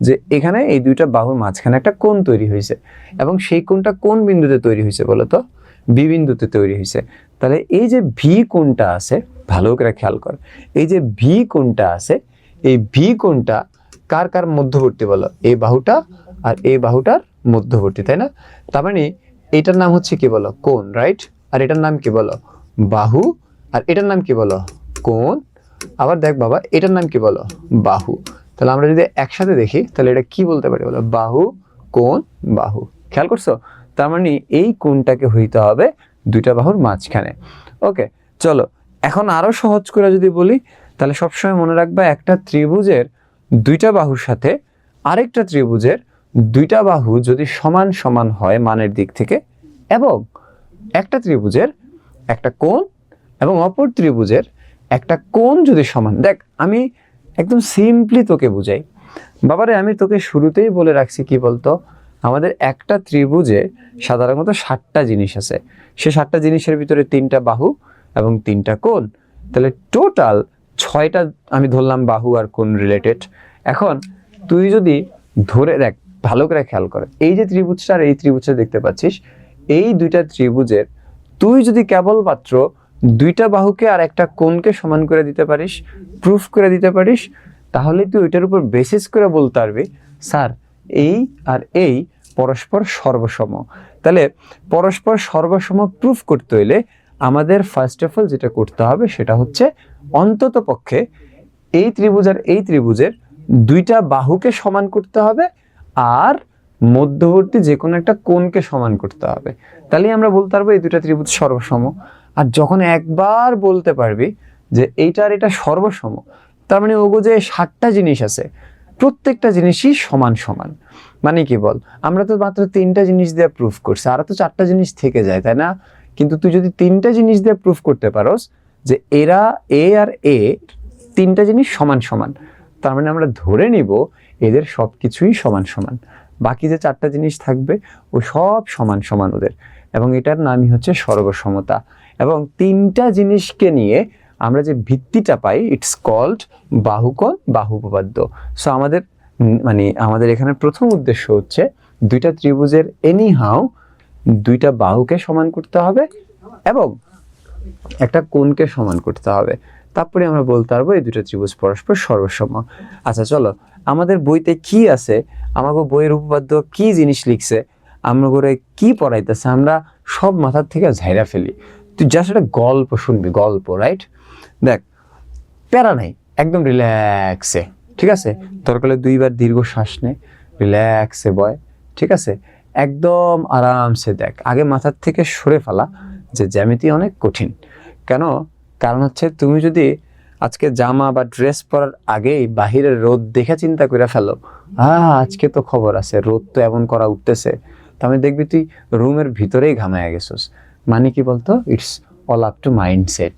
S1: যে এখানে এই দুইটা বাহুর মাঝখানে একটা কোণ তৈরি হয়েছে, এবং সেই কোণটা কোন বিন্দুতে তৈরি হয়েছে বলো তো? বি বিন্দুতে তৈরি হয়েছে। তাহলে এই যে ভি কোণটা আছে, ভালো করে খেয়াল কর, এই যে ভি কোণটা আছে, এই ভি কোণটা কার কার মধ্যবর্তী বলো? এই বাহুটা আর এই বাহুটার মধ্যবর্তী, তাই না? তার মানে এটার নাম হচ্ছে কি বলো? কোণ, রাইট? আর এটার নাম কি বলো? বাহু। আর এটার নাম কি বলো? কোণ। আবার দেখ বাবা এটার নাম কি বলো? বাহু। তাহলে আমরা যদি একসাথে দেখি তাহলে এটা কি বলতে পারি বলো? বাহু কোণ বাহু। খেয়াল করছো? তার মানে এই কোণটাকে হইতে হবে দুইটা বাহুর মাঝখানে। ওকে, চলো এখন আরো সহজ করে যদি বলি, তাহলে সবসময় মনে রাখবা একটা ত্রিভুজের দুইটা বাহুর সাথে আরেকটা ত্রিভুজের দুইটা বাহু যদি সমান সমান হয় মানের দিক থেকে, এবং একটা ত্রিভুজের একটা কোণ এবং অপর ত্রিভুজের একটা কোণ যদি সমান, দেখ আমি একদম সিম্পলি তোকে বুঝাই বাবারে, আমি তোকে শুরুতেই বলে রাখছি কি বলতো, আমাদের একটা ত্রিভুজে সাধারণত 7টা জিনিস আছে, সে 7টা জিনিসের ভিতরে 3টা বাহু এবং 3টা কোণ, তাহলে টোটাল 6টা আমি ধরলাম বাহু আর কোণ রিলেটেড। এখন তুই যদি ধরে দেখ ভালো করে খেয়াল করে, এই যে ত্রিভুজটা আর এই ত্রিভুজটা দেখতে পাচ্ছিস, এই দুইটা ত্রিভুজের তুই যদি কেবলমাত্র দুইটা বাহুকে আর একটা কোণকে সমান করে দিতে পারিস, প্রুফ করে দিতে পারিস, তাহলে তুই ওইটার উপর বেসিস করে বলতে পারবি স্যার এই আর এই পরস্পর সর্বসম। তাহলে পরস্পর সর্বসম প্রুফ করতে হইলে আমাদের ফার্স্ট অফ অল যেটা করতে হবে সেটা হচ্ছে অন্তত পক্ষে এই ত্রিভুজ আর এই ত্রিভুজের দুইটা বাহুকে সমান করতে হবে আর মধ্যবর্তী যে কোনো একটা কোণকে সমান করতে হবে। তাহলেই আমরা বলতে পারবো এই দুইটা ত্রিভুজ সর্বসম। আর যখন একবার বলতে পারবি যে এইটা আর এটা সর্বসম, তার মানে ওগো যে 7টা জিনিস আছে প্রত্যেকটা জিনিসই সমান সমান। মানে কি বল, আমরা তো মাত্র 3টা জিনিস দিয়ে প্রুফ করছি, আর তো 4টা জিনিস থেকে যায়, তাই না? কিন্তু তুই যদি 3টা জিনিস দিয়ে প্রুফ করতে পারোস যে এরা এ আর এ 3টা জিনিস সমান সমান, তার মানে আমরা ধরে নিব এদের সবকিছুই সমান সমান, বাকি যে 4টা জিনিস থাকবে ও সব সমান সমান ওদের, এবং এটার নামই হচ্ছে সর্বসমতা। এবং 3টা জিনিসকে নিয়ে আমরা যে ভিত্তিটা পাই ইটস কল্ড বাহুকোণ বাহু উপপাদ্য। সো আমাদের মানে আমাদের এখানে প্রথম উদ্দেশ্য হচ্ছে দুইটা ত্রিভুজের এনিহাউ দুইটা বাহুকে সমান করতে হবে এবং একটা কোণকে সমান করতে হবে, তারপরে আমরা বলতে পারবো এই দুটো ত্রিভুজ পরস্পর সর্বসম। আচ্ছা চলো, আমাদের বইতে কি আছে, আমাকে বইয়ের উপপাদ্য কি জিনিস লিখছে, আমরা করে কি পড়াইতেছে, আমরা সব মাথার থেকে ঝাইরা ফেলি। তুই জাস্ট একটা গল্প শুনবি, গল্প, রাইট? দেখ প্যারা নাই, একদম রিল্যাক্সে, ঠিক আছে? দরকার হলে 2বার দীর্ঘ শ্বাস নে, রিল্যাক্সে বয়, ঠিক আছে? একদম আরামসে দেখ, আগে মাথার থেকে সরে ফেলা যে জ্যামিতি অনেক কঠিন। কেন? কারণ হচ্ছে তুমি যদি আজকে জামা বা ড্রেস পরার আগেই বাহিরের রোদ দেখে চিন্তা করে ফেলো, আজকে তো খবর আছে, রোদ তো এমন করা উঠতেছে, তাহলে দেখবি তুই রুমের ভিতরেই ঘামায়া গেছিস। মানে কি বলতো, it's all up to mindset.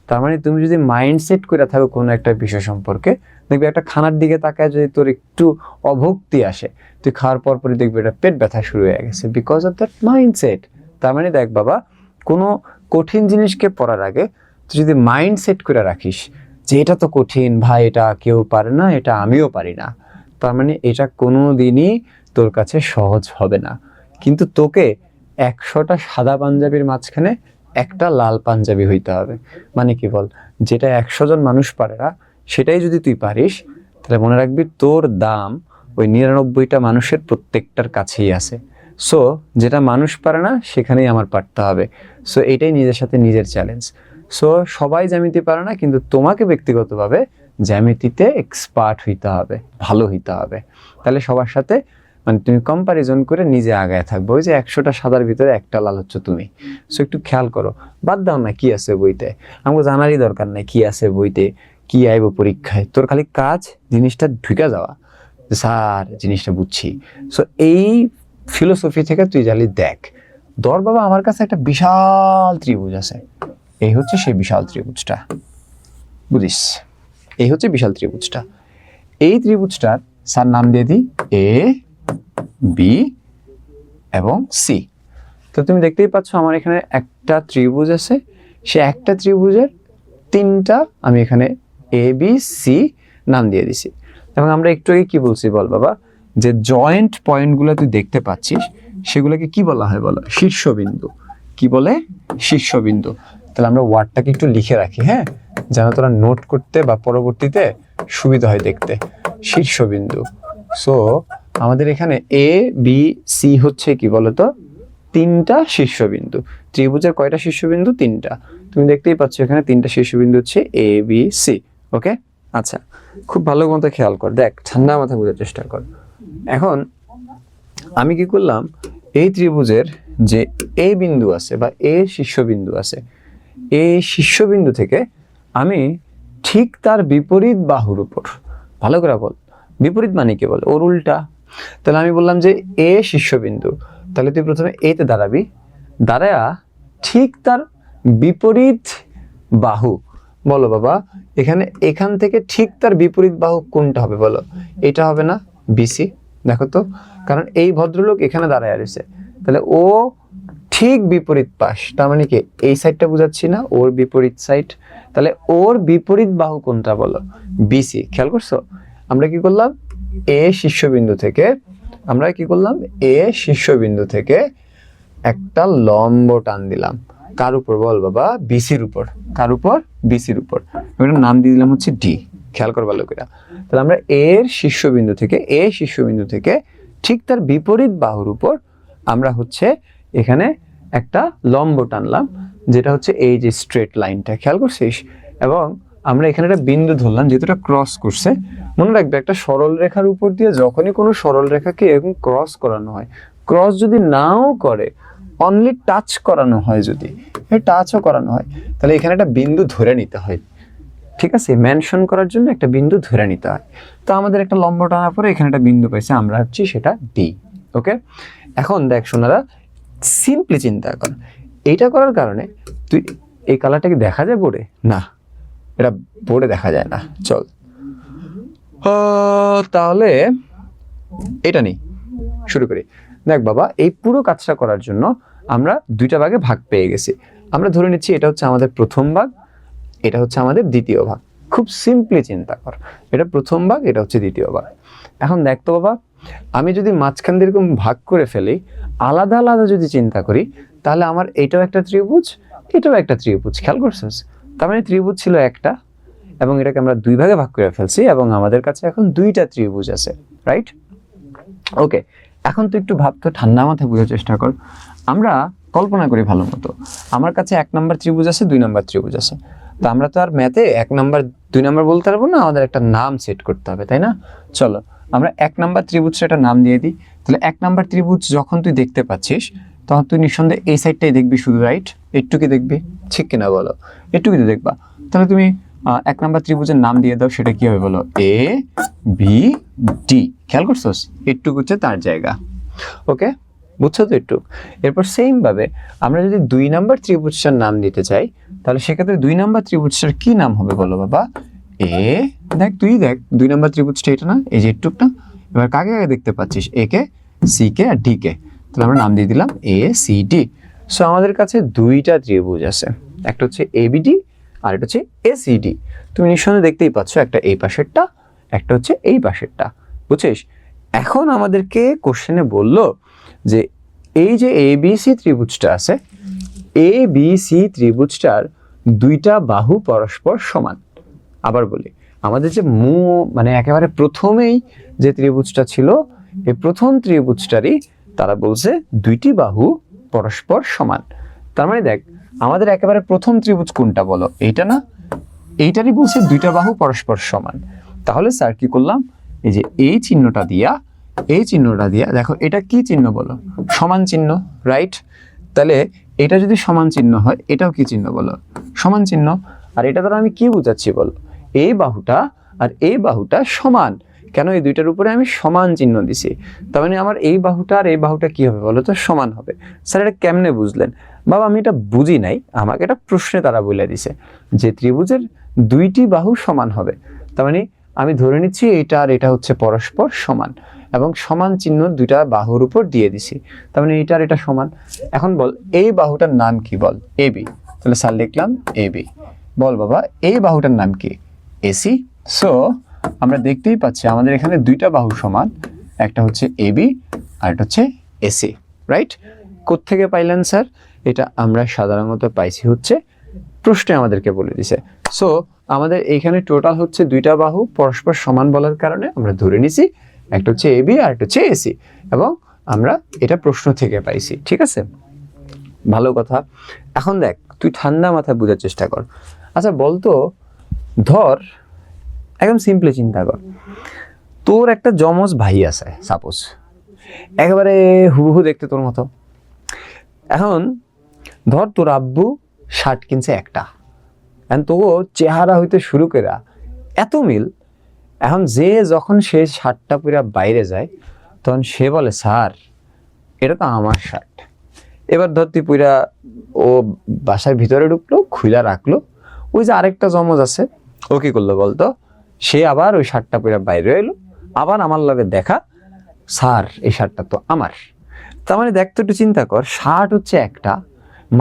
S1: তার মানে তুমি যদি মাইন্ডসেট করে থাকো কোনো একটা বিষয় সম্পর্কে, দেখবি একটা খানার দিকে তাকায় যদি তোর একটু অভুক্তি আসে, তুই খাওয়ার পরপরই দেখবি এটা পেট ব্যথা শুরু হয়ে গেছে, বিকজ অফ দ্যাট মাইন্ডসেট। তার মানে দেখ বাবা, কোনো কঠিন জিনিসকে পড়ার আগে তুই যদি মাইন্ডসেট করে রাখিস যে এটা তো কঠিন ভাই, এটা কেউ পারে না, এটা আমিও পারি না, তার মানে এটা কোনো দিনই তোর কাছে সহজ হবে না। কিন্তু তোকে 100টা সাদা পাঞ্জাবির মাঝখানে একটা লাল পাঞ্জাবি হইতে হবে। মানে কি বল, যেটা 100 জন মানুষ পারে না সেটাই যদি তুই পারিস, তাহলে মনে রাখবি তোর দাম ওই 99টা মানুষের প্রত্যেকটার কাছেই আছে। সো যেটা মানুষ পারে না সেখানেই আমার পারতে হবে। সো এটাই নিজের সাথে নিজের চ্যালেঞ্জ। সো সবাই জ্যামিতি পারে না, কিন্তু তোমাকে ব্যক্তিগতভাবে জ্যামিতিতে এক্সপার্ট হইতে হবে, ভালো হইতে হবে। তাহলে সবার সাথে মানে তুমি কম্পারিজন করে নিজে আগায় থাকবো। ওই যে 100টা সাদার ভিতরে একটা লাল হচ্ছে তুমি। সো একটু খেয়াল করো, বাদ দাও না কি আছে বইতে, আমাকে জানারই দরকার নাই কি আছে বইতে, কি আইব পরীক্ষায়। তোর খালি কাজ জিনিসটা ঢুকে যাওয়া, স্যার জিনিসটা বুঝছি। সো এই ফিলোসফি থেকে তুই জালি দেখ, ধর বাবা আমার কাছে একটা বিশাল ত্রিভুজ আছে, এই হচ্ছে সেই বিশাল ত্রিভুজটা, বুঝিস? এই হচ্ছে বিশাল ত্রিভুজটা। এই ত্রিভুজটার স্যার নাম দিয়ে দিই এ, বি এবং সি। তো তুমি দেখতেই পাচ্ছ আমার এখানে একটা ত্রিভুজ আছে, সে একটা ত্রিভুজের 3টা আমি এখানে এ, বি, সি নাম দিয়ে দিছি। এবং আমরা একটু আগে কি বলছি বল বাবা, যে জয়েন্ট পয়েন্টগুলো তুই দেখতে পাচ্ছিস সেগুলোকে কি বলা হয় বলো? শীর্ষবিন্দু। কি বলে? শীর্ষবিন্দু। তাহলে আমরা ওয়ার্ডটাকে একটু লিখে রাখি, হ্যাঁ, যেন তোরা নোট করতে বা পরবর্তীতে সুবিধা হয় দেখতে। শীর্ষবিন্দু। সো আমাদের এখানে এ, বি, সি হচ্ছে কি বলতো? 3টা শীর্ষবিন্দু। ত্রিভুজের কয়টা শীর্ষবিন্দু? 3টা। তুমি দেখতেই পাচ্ছ এখানে 3টা শীর্ষবিন্দু হচ্ছে এ, বি, সি। ওকে, আচ্ছা, খুব ভালো মতো খেয়াল কর, দেখ ঠান্ডা মাথায় বোঝার চেষ্টা কর। এখন আমি কি করলাম, এই ত্রিভুজের যে এ বিন্দু আছে বা এ শীর্ষবিন্দু আছে, এই শীর্ষবিন্দু থেকে আমি ঠিক তার বিপরীত বাহুর উপর, ভালো করে বল, বিপরীত মানে কি বল? ওর উল্টা। তাহলে আমি বললাম যে এ শীর্ষবিন্দু, তাহলে তুই প্রথমে এতে দাঁড়াবি, দাঁড়ায়া ঠিক তার বিপরীত বাহু, বলো বাবা এখান থেকে ঠিক তার বিপরীত বাহু কোনটা হবে বলো? এটা হবে না? বিসি। দেখো তো, কারণ এই ভদ্রলোক এখানে দাঁড়ায় রয়েছে, তাহলে ও ঠিক বিপরীত পাশ, তার মানে কি এই সাইডটা বুঝাচ্ছি না, ওর বিপরীত সাইড। তাহলে ওর বিপরীত বাহু কোনটা বলো? বিসি। খেয়াল করছো? আমরা কি করলাম, এ শীর্ষবিন্দু থেকে একটা লম্ব টান দিলাম। কার উপর বল বাবা? বিসির উপর। কার উপর? বিসির উপর। এটার নাম দিয়ে দিলাম হচ্ছে ডি। খেয়াল কর ভালো করে। তাহলে আমরা এ শীর্ষবিন্দু থেকে ঠিক তার বিপরীত বাহুর উপর আমরা হচ্ছে এখানে একটা লম্ব টানলাম, যেটা হচ্ছে এই যে স্ট্রেট লাইনটা, খেয়াল করছিস? এবং আমরা এখানে একটা বিন্দু ধরলাম যেহেতু এটা ক্রস করছে। মনে রাখবে, একটা সরল রেখার উপর দিয়ে যখনই কোনো সরল রেখাকে এরকম ক্রস করানো হয়, ক্রস যদি নাও করে, অনলি টাচ করানো হয়, যদি টাচও করানো হয়, তাহলে এখানে একটা বিন্দু ধরে নিতে হয়। ঠিক আছে, মেনশন করার জন্য একটা বিন্দু ধরে নিতে হয়। তো আমাদের একটা লম্ব টানার পরে এখানে একটা বিন্দু পাইছে, আমরা হচ্ছি সেটা ডি। ওকে, এখন দেখ সোনারা, সিম্পলি চিন্তা কর, এইটা করার কারণে তুই এই কালারটা কি দেখা যায় বোর্ডে? না, এটা বোর্ডে দেখা যায় না। চল তাহলে এটা নেই, শুরু করি। দেখ বাবা, এই পুরো কাজটা করার জন্য আমরা 2টা ভাগে ভাগ পেয়ে গেছি। আমরা ধরে নিচ্ছি এটা হচ্ছে আমাদের প্রথম ভাগ, এটা হচ্ছে আমাদের দ্বিতীয় ভাগ। খুব সিম্পলি চিন্তা কর, এটা প্রথম ভাগ, এটা হচ্ছে দ্বিতীয় ভাগ। এখন দেখ তো বাবা, আমি যদি মাঝখান দিয়ে এরকম ভাগ করে ফেলি, আলাদা আলাদা যদি চিন্তা করি, তাহলে আমার এটাও একটা ত্রিভুজ, এটাও একটা ত্রিভুজ। খেয়াল করছিস? তার মানে ত্রিভুজ ছিল একটা, এবং এটাকে আমরা 2 ভাগে ভাগ করে ফেলছি, এবং আমাদের কাছে এখন 2টা ত্রিভুজ আছে, রাইট? ওকে, এখন তুই একটু ভাবতো, ঠান্ডা মাথায় বোঝার চেষ্টা কর। আমরা কল্পনা করি ভালো মতো, আমার কাছে 1 নম্বর ত্রিভুজ আছে, 2 নম্বর ত্রিভুজ আছে। তো আমরা তো আর ম্যাথে 1 নম্বর 2 নম্বর বলতে পারবো না, আমাদের একটা নাম সেট করতে হবে, তাই না? চলো আমরা 1 নাম্বার ত্রিভুজটা একটা নাম দিয়ে দিই। তাহলে 1 নাম্বার ত্রিভুজ যখন তুই দেখতে পাচ্ছিস তখন তুই নিঃসন্দেহে এই সাইডটাই দেখবি শুধু, রাইট? একটুকি দেখবি, ঠিক কিনা বলো? একটুকি তো দেখবা। তাহলে তুমি 1 নাম্বার ত্রিভুজের নাম দিয়ে দাও, সেটা কি হবে বলো? এ বি ডি। খেয়াল করছোস? একটুকু হচ্ছে তার জায়গা। ওকে, বুঝছো তো একটু? এরপর সেম ভাবে আমরা যদি 2 নাম্বার ত্রিভুজটার নাম দিতে চাই, তাহলে সেক্ষেত্রে 2 নাম্বার ত্রিভুজটার কি নাম হবে বলো বাবা? এ, দেখ তুই দেখ 2 নাম্বার ত্রিভুজটা এটা না, এই যে একটুকটা। এবার কাকে কাকে দেখতে পাচ্ছিস? এ কে, সি কে আর ডি কে। তাহলে আমরা নাম দিয়ে দিলাম এ সি ডি। সো আমাদের কাছে 2টা ত্রিভুজ আছে, একটা হচ্ছে এ বি ডি আর একটা হচ্ছে এ সি ডি। তুমি নিঃসন্দেহে দেখতেই পাচ্ছ, একটা এই পাশেরটা, একটা হচ্ছে এই পাশেরটা, বুঝছিস? এখন আমাদেরকে কোশ্চেনে বললো যে এই যে এ বি সি ত্রিভুজটা আছে, এ বি সি ত্রিভুজটার 2টা বাহু পরস্পর সমান। আবার বলি, আমাদের যে মানে একেবারে প্রথমেই যে ত্রিভুজটা ছিল, এই প্রথম ত্রিভুজটারই তারা বলছে 2টি বাহু পরস্পর সমান। তার মানে দেখ, আমাদের একেবারে প্রথম ত্রিভুজ কোনটা বলো? এইটা না? এইটারই বলছে 2টা বাহু পরস্পর সমান। তাহলে স্যার কি করলাম, এই যে এই চিহ্নটা দিয়া, এই চিহ্নটা দিয়া, দেখো এটা কি চিহ্ন বলো? সমান চিহ্ন, রাইট? তাহলে এটা যদি সমান চিহ্ন হয়, এটাও কি চিহ্ন বলো? সমান চিহ্ন। আর এটা দ্বারা আমি কি বুঝাচ্ছি বলো? এই বাহুটা আর এই বাহুটা সমান। কেন? এই দুইটার উপরে আমি সমান চিহ্ন দিছি, তার মানে আমার এই বাহুটা আর এই বাহুটা কি হবে বলো তো? সমান হবে। স্যার এটা কেমনে বুঝলেন? বাবা আমি এটা বুঝি নাই, আমাকে এটা প্রশ্নে তারা বলে দিছে যে ত্রিভুজের 2টি বাহু সমান হবে। তার মানে আমি ধরে নিচ্ছি এটা আর এটা হচ্ছে পরস্পর সমান, এবং সমান চিহ্ন 2টা বাহুর উপর দিয়ে দিছি, তার মানে এটা আর এটা সমান। এখন বল এই বাহুটার নাম কি বল? A B. তাহলে স্যার লিখলাম এ বি। বল বাবা এই বাহুটার নাম কি? এসি। সো আমরা দেখতেই পাচ্ছি আমাদের এখানে 2টা বাহু সমান, একটা হচ্ছে এ বি আর একটা হচ্ছে এসি, রাইট? কোত্থেকে পাইলেন স্যার? এটা আমরা সাধারণত পাইছি হচ্ছে প্রশ্নে আমাদেরকে বলে দিছে। সো আমাদের এখানে টোটাল হচ্ছে 2টা বাহু পরস্পর সমান বলার কারণে আমরা ধরে নিছি একটা হচ্ছে এ বি আর একটা হচ্ছে এসি, এবং আমরা এটা প্রশ্ন থেকে পাইছি। ঠিক আছে, ভালো কথা। এখন দেখ, তুই ঠান্ডা মাথায় বোঝার চেষ্টা কর। আচ্ছা বলতো, ধর একদম সিম্পলি চিন্তা কর, তোর একটা যমজ ভাই আছে সাপোজ, একেবারে হুবহু দেখতে তোর মতো। এখন ধর তোর আব্বু শার্ট কিনছে একটা, এখন তো চেহারা হইতে শুরু করে এত মিল। এখন যে যখন সে শার্টটা পুরা বাইরে যায়, তখন সে বলে স্যার এটা তো আমার শার্ট। এবার ধর তুই পুরা ও বাসার ভিতরে ঢুকলো, খুইলা রাখলো, ওই যে আরেকটা যমজ আছে, ও কি করলো বলতো? সে আবার ওই শার্টটা পুরা বাইরে এলো, আবার আমার লগে দেখা, স্যার এই শার্টটা তো আমার। তার মানে দেখ তো, একটু চিন্তা কর, শার্ট হচ্ছে একটা,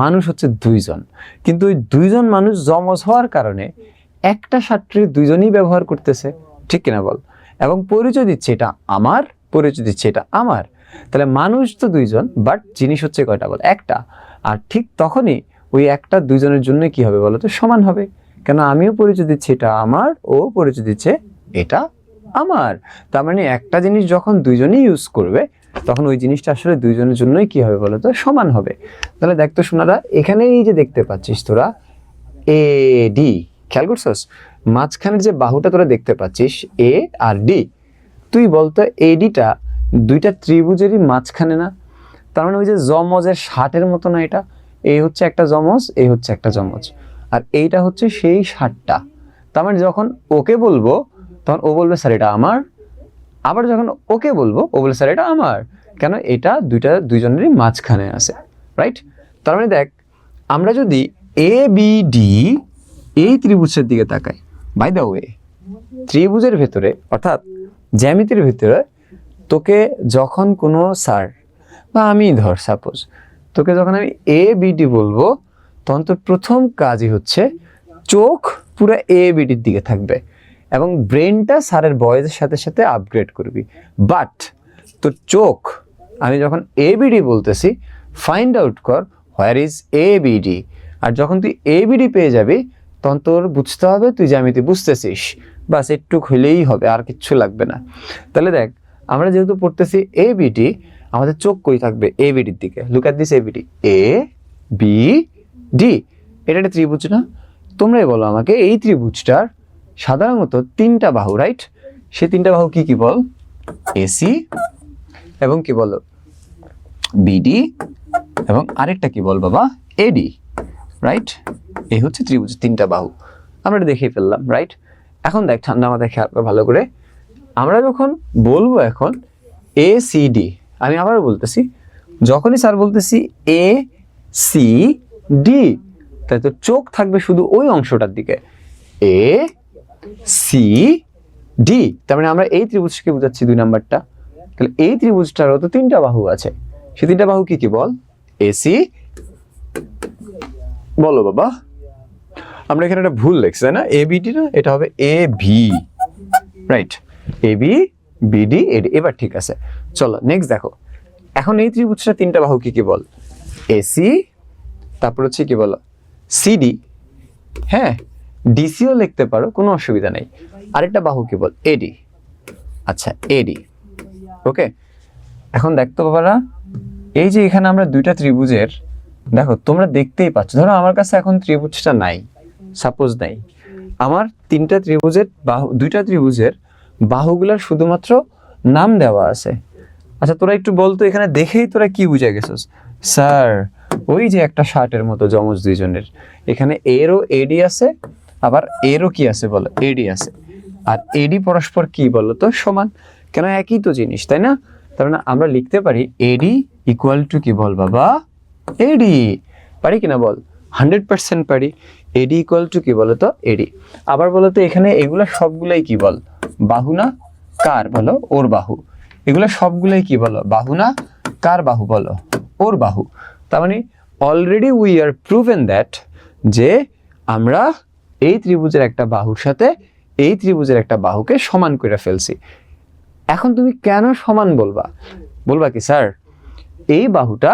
S1: মানুষ হচ্ছে 2জন, কিন্তু ওই 2জন মানুষ যমজ হওয়ার কারণে একটা শার্টটি 2জনই ব্যবহার করতেছে, ঠিক কিনা বল? এবং পরিচয় দিচ্ছে এটা আমার, পরিচয় দিচ্ছে এটা আমার। তাহলে মানুষ তো 2জন, বাট জিনিস হচ্ছে কয়টা বল? একটা। আর ঠিক তখনই ওই একটা 2জনের জন্য কি হবে বলো তো? সমান হবে। কেন? আমিও পরিচয় দিচ্ছি এটা আমার, ও পরিচয় দিচ্ছে এটা আমার। তার মানে একটা জিনিস যখন 2জনই ইউজ করবে, তখন ওই জিনিসটা আসলে 2জনের জন্যই কি হবে বলো তো? সমান হবে। তাহলে দেখ তো সোনারা, এখানে এই যে দেখতে পাচ্ছিস তোরা এ ডি, খেয়াল করছস? মাঝখানের যে বাহুটা তোরা দেখতে পাচ্ছিস এ আর ডি, তুই বলতো এডিটা 2টা ত্রিভুজেরই মাঝখানে না? তার মানে ওই যে যমজের শার্টের মতো না এটা? এই হচ্ছে একটা যমজ, এই হচ্ছে একটা যমজ, আর এইটা হচ্ছে সেই শার্টটা। তার মানে যখন ওকে বলবো তখন ও বলবে স্যার এটা আমার, আবার যখন ওকে বলবো ও বলবে স্যার এটা আমার। কেন? এটা 2জনেরই মাঝখানে আছে, রাইট? তার মানে দেখ, আমরা যদি এ বি ডি এই ত্রিভুজের দিকে তাকাই, বাই দ্য ওয়ে ত্রিভুজের ভেতরে অর্থাৎ জ্যামিতির ভেতরে তোকে যখন কোনো স্যার বা আমি ধর সাপোজ তোকে যখন আমি এ বি ডি বলবো, তখন তোর প্রথম কাজই হচ্ছে চোখ পুরো এ বি ডির দিকে থাকবে, এবং ব্রেনটা স্যারের বয়সের সাথে সাথে আপগ্রেড করবি। বাট তোর চোখ, আমি যখন এ বি ডি বলতেছি, ফাইন্ড আউট কর where is A B D. আর যখন তুই এ বি ডি পেয়ে যাবি, তখন তোর বুঝতে হবে তুই জ্যামিতি বুঝতেছিস, বাস একটুক হইলেই হবে, আর কিচ্ছু লাগবে না। তাহলে দেখ, আমরা যেহেতু পড়তেছি এ বি ডি, আমাদের চোখ কই থাকবে? এ বি ডির দিকে। Look at this A B D, A B D. এটা একটা ত্রিভুজ না? তোমরাই বলো আমাকে, এই ত্রিভুজটার সাধারণত 3টা বাহু, রাইট? সেই 3টা বাহু কি কি বল? এসি এবং কি বলো বিডি এবং আরেকটা কি বল বাবা এডি, রাইট? এই হচ্ছে ত্রিভুজের তিনটা বাহু, আমরা এটা দেখেই ফেললাম, রাইট? এখন দেখ ঠান্ডা মাথায় খেয়াল করে ভালো করে, আমরা যখন বলবো এখন এ সি ডি, আমি আবার বলতেছি, যখনই স্যার বলতেছি এ সি ডি, তাই তো চোখ থাকবে শুধু ওই অংশটার দিকে, এ সি ডি, তার মানে আমরা এই ত্রিভুজকে বোঝাচ্ছি 2 নাম্বারটা। তাহলে এই ত্রিভুজটারও তো 3টা বাহু আছে, সেই 3টা বাহু কি কি বল? এসি, বলো বাবা, আমরা এখানে একটা ভুল লিখছি না, এ বিডি না, এটা হবে A V, right? A B BD এডি, এবার ঠিক আছে। চলো নেক্সট দেখো, এখন এই ত্রিভুজটা 3টা বাহু কি কি বল? এসি, তারপর হচ্ছে কি বলো সিডি, হ্যাঁ ডিসিও লিখতে পারো, কোনো অসুবিধা নেই। আরেকটা বাহু কি বল? এডি, আচ্ছা এডি, ওকে। এখন দেখতো বাবারা, এই যে এখানে আমরা 2টা ত্রিভুজের, দেখো তোমরা দেখতেই পাচ্ছ, ধরো আমার কাছে এখন ত্রিভুজটা নাই, সাপোজ নাই, আমার 3টা ত্রিভুজের বাহু, 2টা ত্রিভুজের বাহুগুলোর শুধুমাত্র নাম দেওয়া আছে। আচ্ছা তোরা একটু বলতো, এখানে দেখেই তোরা কি বুঝে গেছিস? স্যার ওই যে একটা শার্টের মতো যমজ দুইজনের, এখানে এরও এডি আছে, আবার এরও কি আছে বলো? এডি আছে। আর এডি পরস্পর কি বলো তো? সমান। কেন? একই তো জিনিস, তাই না? তার মানে আমরা লিখতে পারি এডি ইকুয়াল টু কি বল বাবা? এডি। পারি কিনা বল? 100% পারি। এডি ইকুয়াল টু কি বলো তো? এডি। আবার বলো তো, এখানে এগুলা সবগুলাই কি বল? বাহু না? কার বলো? ওর বাহু। এগুলা সবগুলাই কি বলো? বাহু না? কার বাহু বলো? ওর বাহু। তার মানে already we are proven that যে আমরা এই ত্রিভুজের একটা বাহুর সাথে এই ত্রিভুজের একটা বাহুকে সমান করে ফেলছি। এখন তুমি কেন সমান বলবা? বলবা কি স্যার এই বাহুটা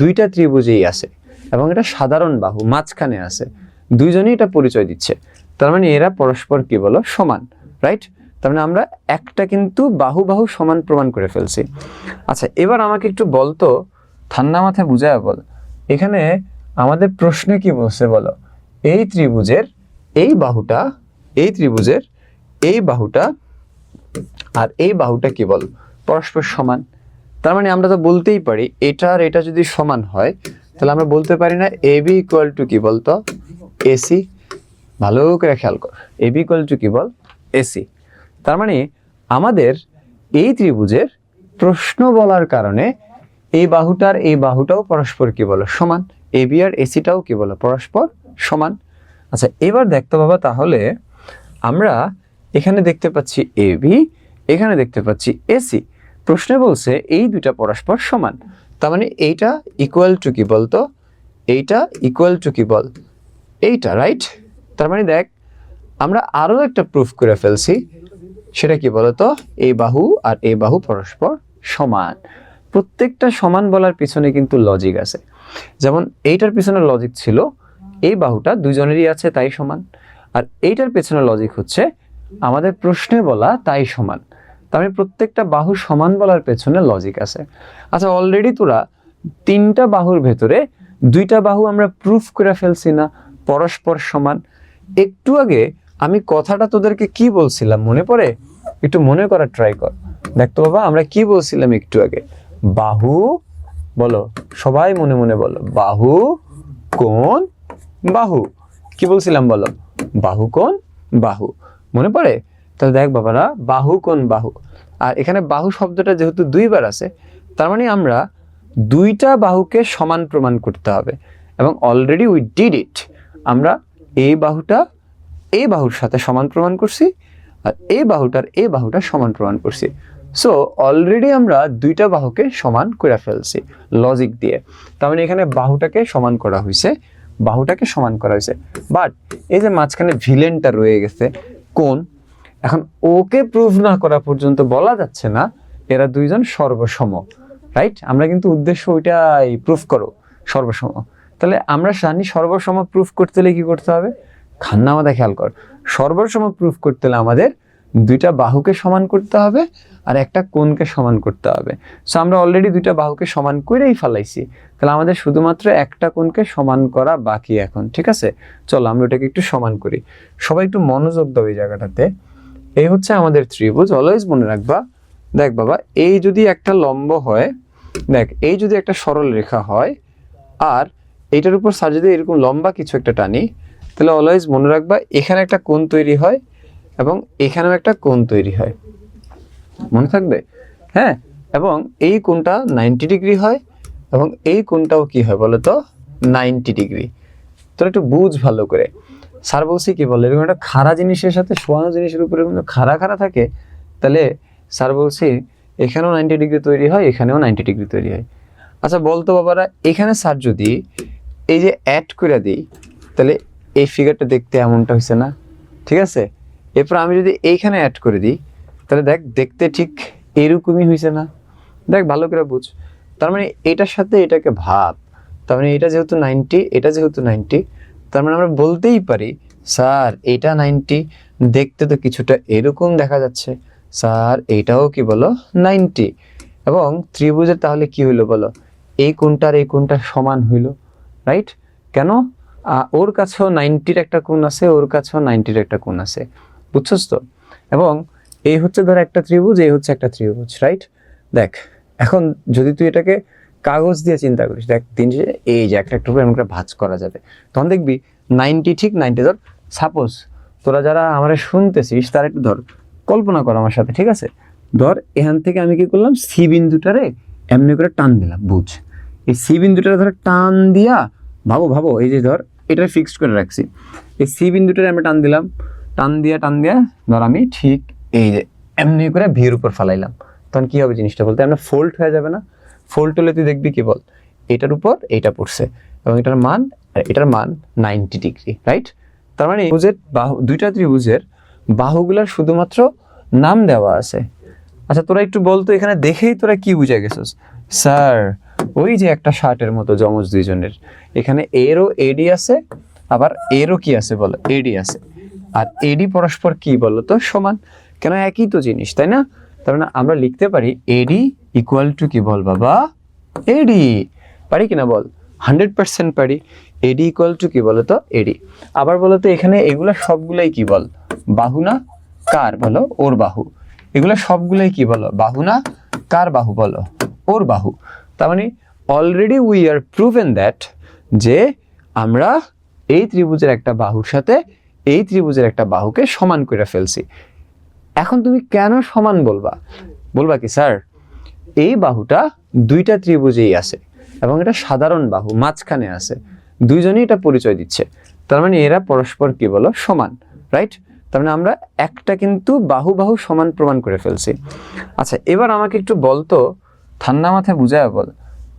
S1: 2টা ত্রিভুজেই আছে এবং এটা সাধারণ বাহু, মাঝখানে আছে, দুইজনই এটা পরিচয় দিচ্ছে, তার মানে এরা পরস্পর কি বলো? সমান, রাইট? তার মানে আমরা একটা কিন্তু বাহু বাহু সমান প্রমাণ করে ফেলছি। আচ্ছা এবার আমাকে একটু বলতো, ঠান্ডা মাথায় বুঝায় বল, এখানে আমাদের প্রশ্নে কি বলছে বলো? এই ত্রিভুজের এই বাহুটা, এই ত্রিভুজের এই বাহুটা আর এই বাহুটা কি বল? পরস্পর সমান। তার মানে আমরা তো বলতেই পারি এটা আর এটা যদি সমান হয়, তাহলে আমরা বলতে পারি না এ বি ইকুয়াল টু কি বলতো? এসি। ভালো করে খেয়াল কর, এ বি ইকুয়াল টু কি বল? এসি। তার মানে আমাদের এই ত্রিভুজের প্রশ্ন বলার কারণে এই বাহুটার এই বাহুটাও পরস্পর কি বলো? সমান। এ বি আর এসিটাও কি বলো? পরস্পর সমান। আচ্ছা এবার দেখতে বাবা, তাহলে আমরা এখানে দেখতে পাচ্ছি এ বি, এখানে দেখতে পাচ্ছি এসি, প্রশ্নে বলছে এই 2টা পরস্পর সমান, তার মানে এইটা ইকুয়াল টু কি বলতো? এইটা ইকুয়াল টু কি বল? এইটা, রাইট? তার মানে দেখ আমরা আরো একটা প্রুফ করে ফেলছি, সেটা কি বলতো? এই বাহু আর এই বাহু পরস্পর সমান। প্রত্যেকটা সমান বলার পিছনে কিন্তু লজিক আছে। যেমন এইটার পিছনে লজিক ছিল এই বাহুটা দুজনেরই আছে তাই সমান, আর এইটার পেছনে লজিক হচ্ছে আমাদের প্রশ্নে বলা তাই সমান। তার মানে প্রত্যেকটা বাহু সমান বলার পেছনে লজিক আছে। আচ্ছা অলরেডি তোরা 3টা বাহুর ভেতরে 2টা বাহু আমরা প্রুফ করে ফেলছি না পরস্পর সমান। একটু আগে আমি কথাটা তোদেরকে কি বলছিলাম মনে পড়ে? একটু মনে করার ট্রাই কর। দেখতো বাবা আমরা কি বলছিলাম একটু আগে? বাহু, বলো সবাই মনে মনে বলো, বাহু কোণ বাহু। কি বলছিলাম বলো? বাহু কোণ বাহু। মনে পড়ে? তাহলে দেখ বাবারা, বাহু কোণ বাহু, আর এখানে বাহু শব্দটা যেহেতু 2বার আছে, তার মানে আমরা 2টা বাহুকে সমান প্রমাণ করতে হবে, এবং অলরেডি উই ডিড ইট। আমরা এই বাহুটা এই বাহুর সাথে সমান প্রমাণ করছি, আর এই বাহুটার এই বাহুটা সমান প্রমাণ করছি। সো অলরেডি আমরা 2টা বাহুকে সমান করে ফেলছি লজিক দিয়ে। তার মানে এখানে বাহুটাকে সমান করা হয়েছে, বাহুটাকে সমান করা হয়েছে, বাট এই যে মাঝখানে ভিলেনটা রয়ে গেছে কোণ, এখন ওকে প্রুভ না করা পর্যন্ত বলা যাচ্ছে না এরা দুইজন সর্বসম, রাইট? আমরা কিন্তু উদ্দেশ্য ওইটাই, প্রুফ করো সর্বসম। তাহলে আমরা জানি সর্বসম প্রুফ করতে হলে কি করতে হবে? খান্না মাথা খেয়াল কর, সর্বসম প্রুফ করতে হলে আমাদের 2টা বাহুকে সমান করতে হবে আর একটা কোণকে সমান করতে হবে। সো আমরা অলরেডি 2টা বাহুকে সমান করেই ফেলাইছি, তাহলে আমাদের শুধুমাত্র একটা কোণকে সমান করা বাকি এখন। ঠিক আছে, চলো আমরা ওটাকে একটু সমান করি। সবাই একটু মনোযোগ দাও এই জায়গাটাতে। এই হচ্ছে আমাদের ত্রিভুজ, অলওয়েজ মনে রাখবা দেখ বাবা, এই যদি একটা লম্ব হয়, দেখ এই যদি একটা সরল রেখা হয়, আর এইটার উপর স্যার যদি এরকম লম্বা কিছু একটা টানি, তাহলে অলওয়েজ মনে রাখবা এখানে একটা কোণ তৈরি হয় এবং এখানেও একটা কোণ তৈরি হয়, মনে থাকবে? হ্যাঁ, এবং এই কোণটা 90 ডিগ্রি হয় এবং এই কোণটাও কি হয় বলো তো, 90 ডিগ্রি। তোরা একটু বুঝ ভালো করে। স্যার বলছি কি বলে, এরকম একটা খাড়া জিনিসের সাথে শোয়ানো জিনিসের উপরে কিন্তু খাড়া খাড়া থাকে, তাহলে স্যার বলছি এখানেও 90 ডিগ্রি তৈরি হয়, এখানেও 90 ডিগ্রি তৈরি হয়। আচ্ছা বলতো বাবারা, এখানে স্যার যদি এই যে অ্যাড করে দিই, তাহলে এই ফিগারটা দেখতে এমনটা হয়েছে না? ঠিক আছে, এরপর আমি যদি এইখানে অ্যাড করে দিই, তাহলে দেখ দেখতে ঠিক এরকমই হয়েছে না? দেখ ভালো করে বুঝ। তার মানে এটার সাথে এটাকে ভাব, তার মানে এটা যেহেতু 90, এটা যেহেতু 90, তার মানে আমরা বলতেই পারি স্যার এটা 90, দেখতে তো কিছুটা এরকম দেখা যাচ্ছে, স্যার এইটাও কি বলো 90। এবং ত্রিভুজের তাহলে কি হইলো বলো, এই কোণটার এই কোণটা সমান হইলো, রাইট? কেন? ওর কাছেও 90-র একটা কোণ আছে, ওর কাছেও 90-র একটা কোণ আছে, বুঝছস তো? এবং এই হচ্ছে ধর একটা ত্রিভুজ, এই হচ্ছে একটা ত্রিভুজ, রাইট? দেখ এখন যদি তুই এটাকে কাগজ দিয়ে চিন্তা করিস, দেখ দিন শেষে এই যে একটা টুকরো এমন করে ভাঁজ করা যাবে, তখন দেখবি 90 ঠিক 90। ধর সাপোজ তোরা যারা আমার শুনতেছিস তারা একটু ধর কল্পনা কর আমার সাথে, ঠিক আছে? ধর এখান থেকে আমি কি করলাম, সি বিন্দুটারে এমনি করে টান দিলাম, বুঝ। এই সি বিন্দুটারে ধর টান দিয়া, ভাবো ভাবো, এই যে ধর এটা ফিক্সড করে রাখছি, এই সি বিন্দুটারে আমি টান দিলাম, টান দিয়া ধর আমি ঠিক এই যে এমনি করে ভির উপর ফালাইলাম, তখন কি হবে জিনিসটা বলতে, আমরা ফোল্ড হয়ে যাবে না? ফোল্ড হলে তুই দেখবি কি বল, এটার উপর এইটা পড়ছে এবং এটার মান আর এটার মান 90 ডিগ্রি, রাইট? তার মানে ত্রিভুজের বাহু, দুইটা ত্রিভুজের বাহুগুলোর শুধুমাত্র নাম দেওয়া আছে। আচ্ছা তোরা একটু বলতো, এখানে দেখেই তোরা কি বুঝে গেছিস? স্যার ওই যে একটা শার্টের মতো জমজ দুইজনের, এখানে এরও এডি আছে, আবার এরও কি আছে বলো, এডি আছে, আর এডি পরস্পর কি বলো তো সমান, কেন একই তো জিনিস, তাই না? তার মানে আমরা লিখতে পারি এডি ইকুয়াল টু কি বল বাবা, এডি। পারি কিনা বল? 100% পারি। এডি ইকুয়াল টু কি বলো তো, এডি। আবার বলো তো, এখানে এগুলা সবগুলাই কি বল, বাহু না? কার বলো? ওর বাহু। এগুলা সবগুলাই কি বলো, বাহু না? কার বাহু বলো? ওর বাহু। তার মানে already we are proven that যে আমরা এই ত্রিভুজের একটা বাহুর সাথে এই ত্রিভুজের একটা বাহুকে সমান করে ফেলছি। এখন তুমি কেন সমান বলবা? বলবা কি স্যার এই বাহুটা দুইটা ত্রিভুজেই আছে এবং এটা সাধারণ বাহু মাঝখানে আছে, দুইজনই এটা পরিচয় দিচ্ছে, তার মানে এরা পরস্পর কি বলো, সমান, রাইট? তার মানে আমরা একটা কিন্তু বাহু বাহু সমান প্রমাণ করে ফেলছি। আচ্ছা এবার আমাকে একটু বলতো, ঠান্ডা মাথায় বুঝায় বল,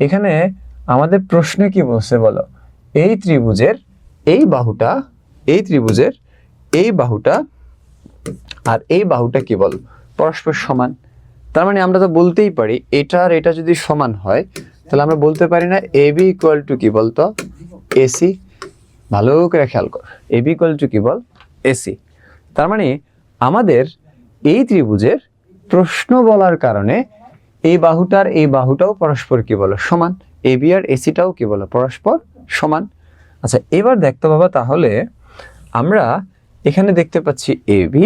S1: এখানে আমাদের প্রশ্নে কি বলছে বলো, এই ত্রিভুজের এই বাহুটা, এই ত্রিভুজের এই বাহুটা আর এই বাহুটা কি বল, পরস্পর সমান। তার মানে আমরা তো বলতেই পারি এটা আর এটা যদি সমান হয়, তাহলে আমরা বলতে পারি না এ বি ইকুয়াল টু কি বলতো, এসি। ভালো করে খেয়াল কর, এ বি ইকুয়াল টু কি বল, এসি। তার মানে আমাদের এই ত্রিভুজের প্রশ্ন বলার কারণে এই বাহুটার এই বাহুটাও পরস্পর কি বলো, সমান। এ বি আর এসিটাও কি বলো, পরস্পর সমান। আচ্ছা এবার দেখতে বাবা, তাহলে আমরা এখানে দেখতে পাচ্ছি এ বি,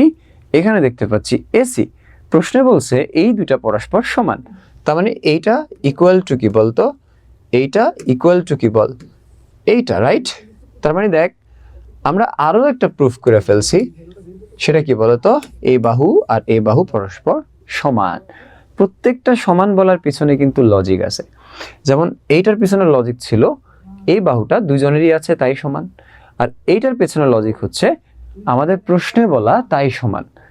S1: এখানে দেখতে পাচ্ছি এসি, প্রশ্নে বলছে এই দুইটা পরস্পর সমান, তার মানে এইটা ইকুয়াল টু কি বলতো, এইটা ইকুয়াল টু কি বল, এইটা, রাইট? তার মানে দেখ আমরা আরো একটা প্রুফ করে ফেলছি, সেটা কি বলতো, এই বাহু আর এই বাহু পরস্পর সমান। প্রত্যেকটা সমান বলার পিছনে কিন্তু লজিক আছে। যেমন এইটার পিছনে লজিক ছিল এই বাহুটা দুইজনেরই আছে তাই সমান, আর এইটার পেছনে লজিক হচ্ছে আমাদের প্রশ্নে বলা তাই সমান।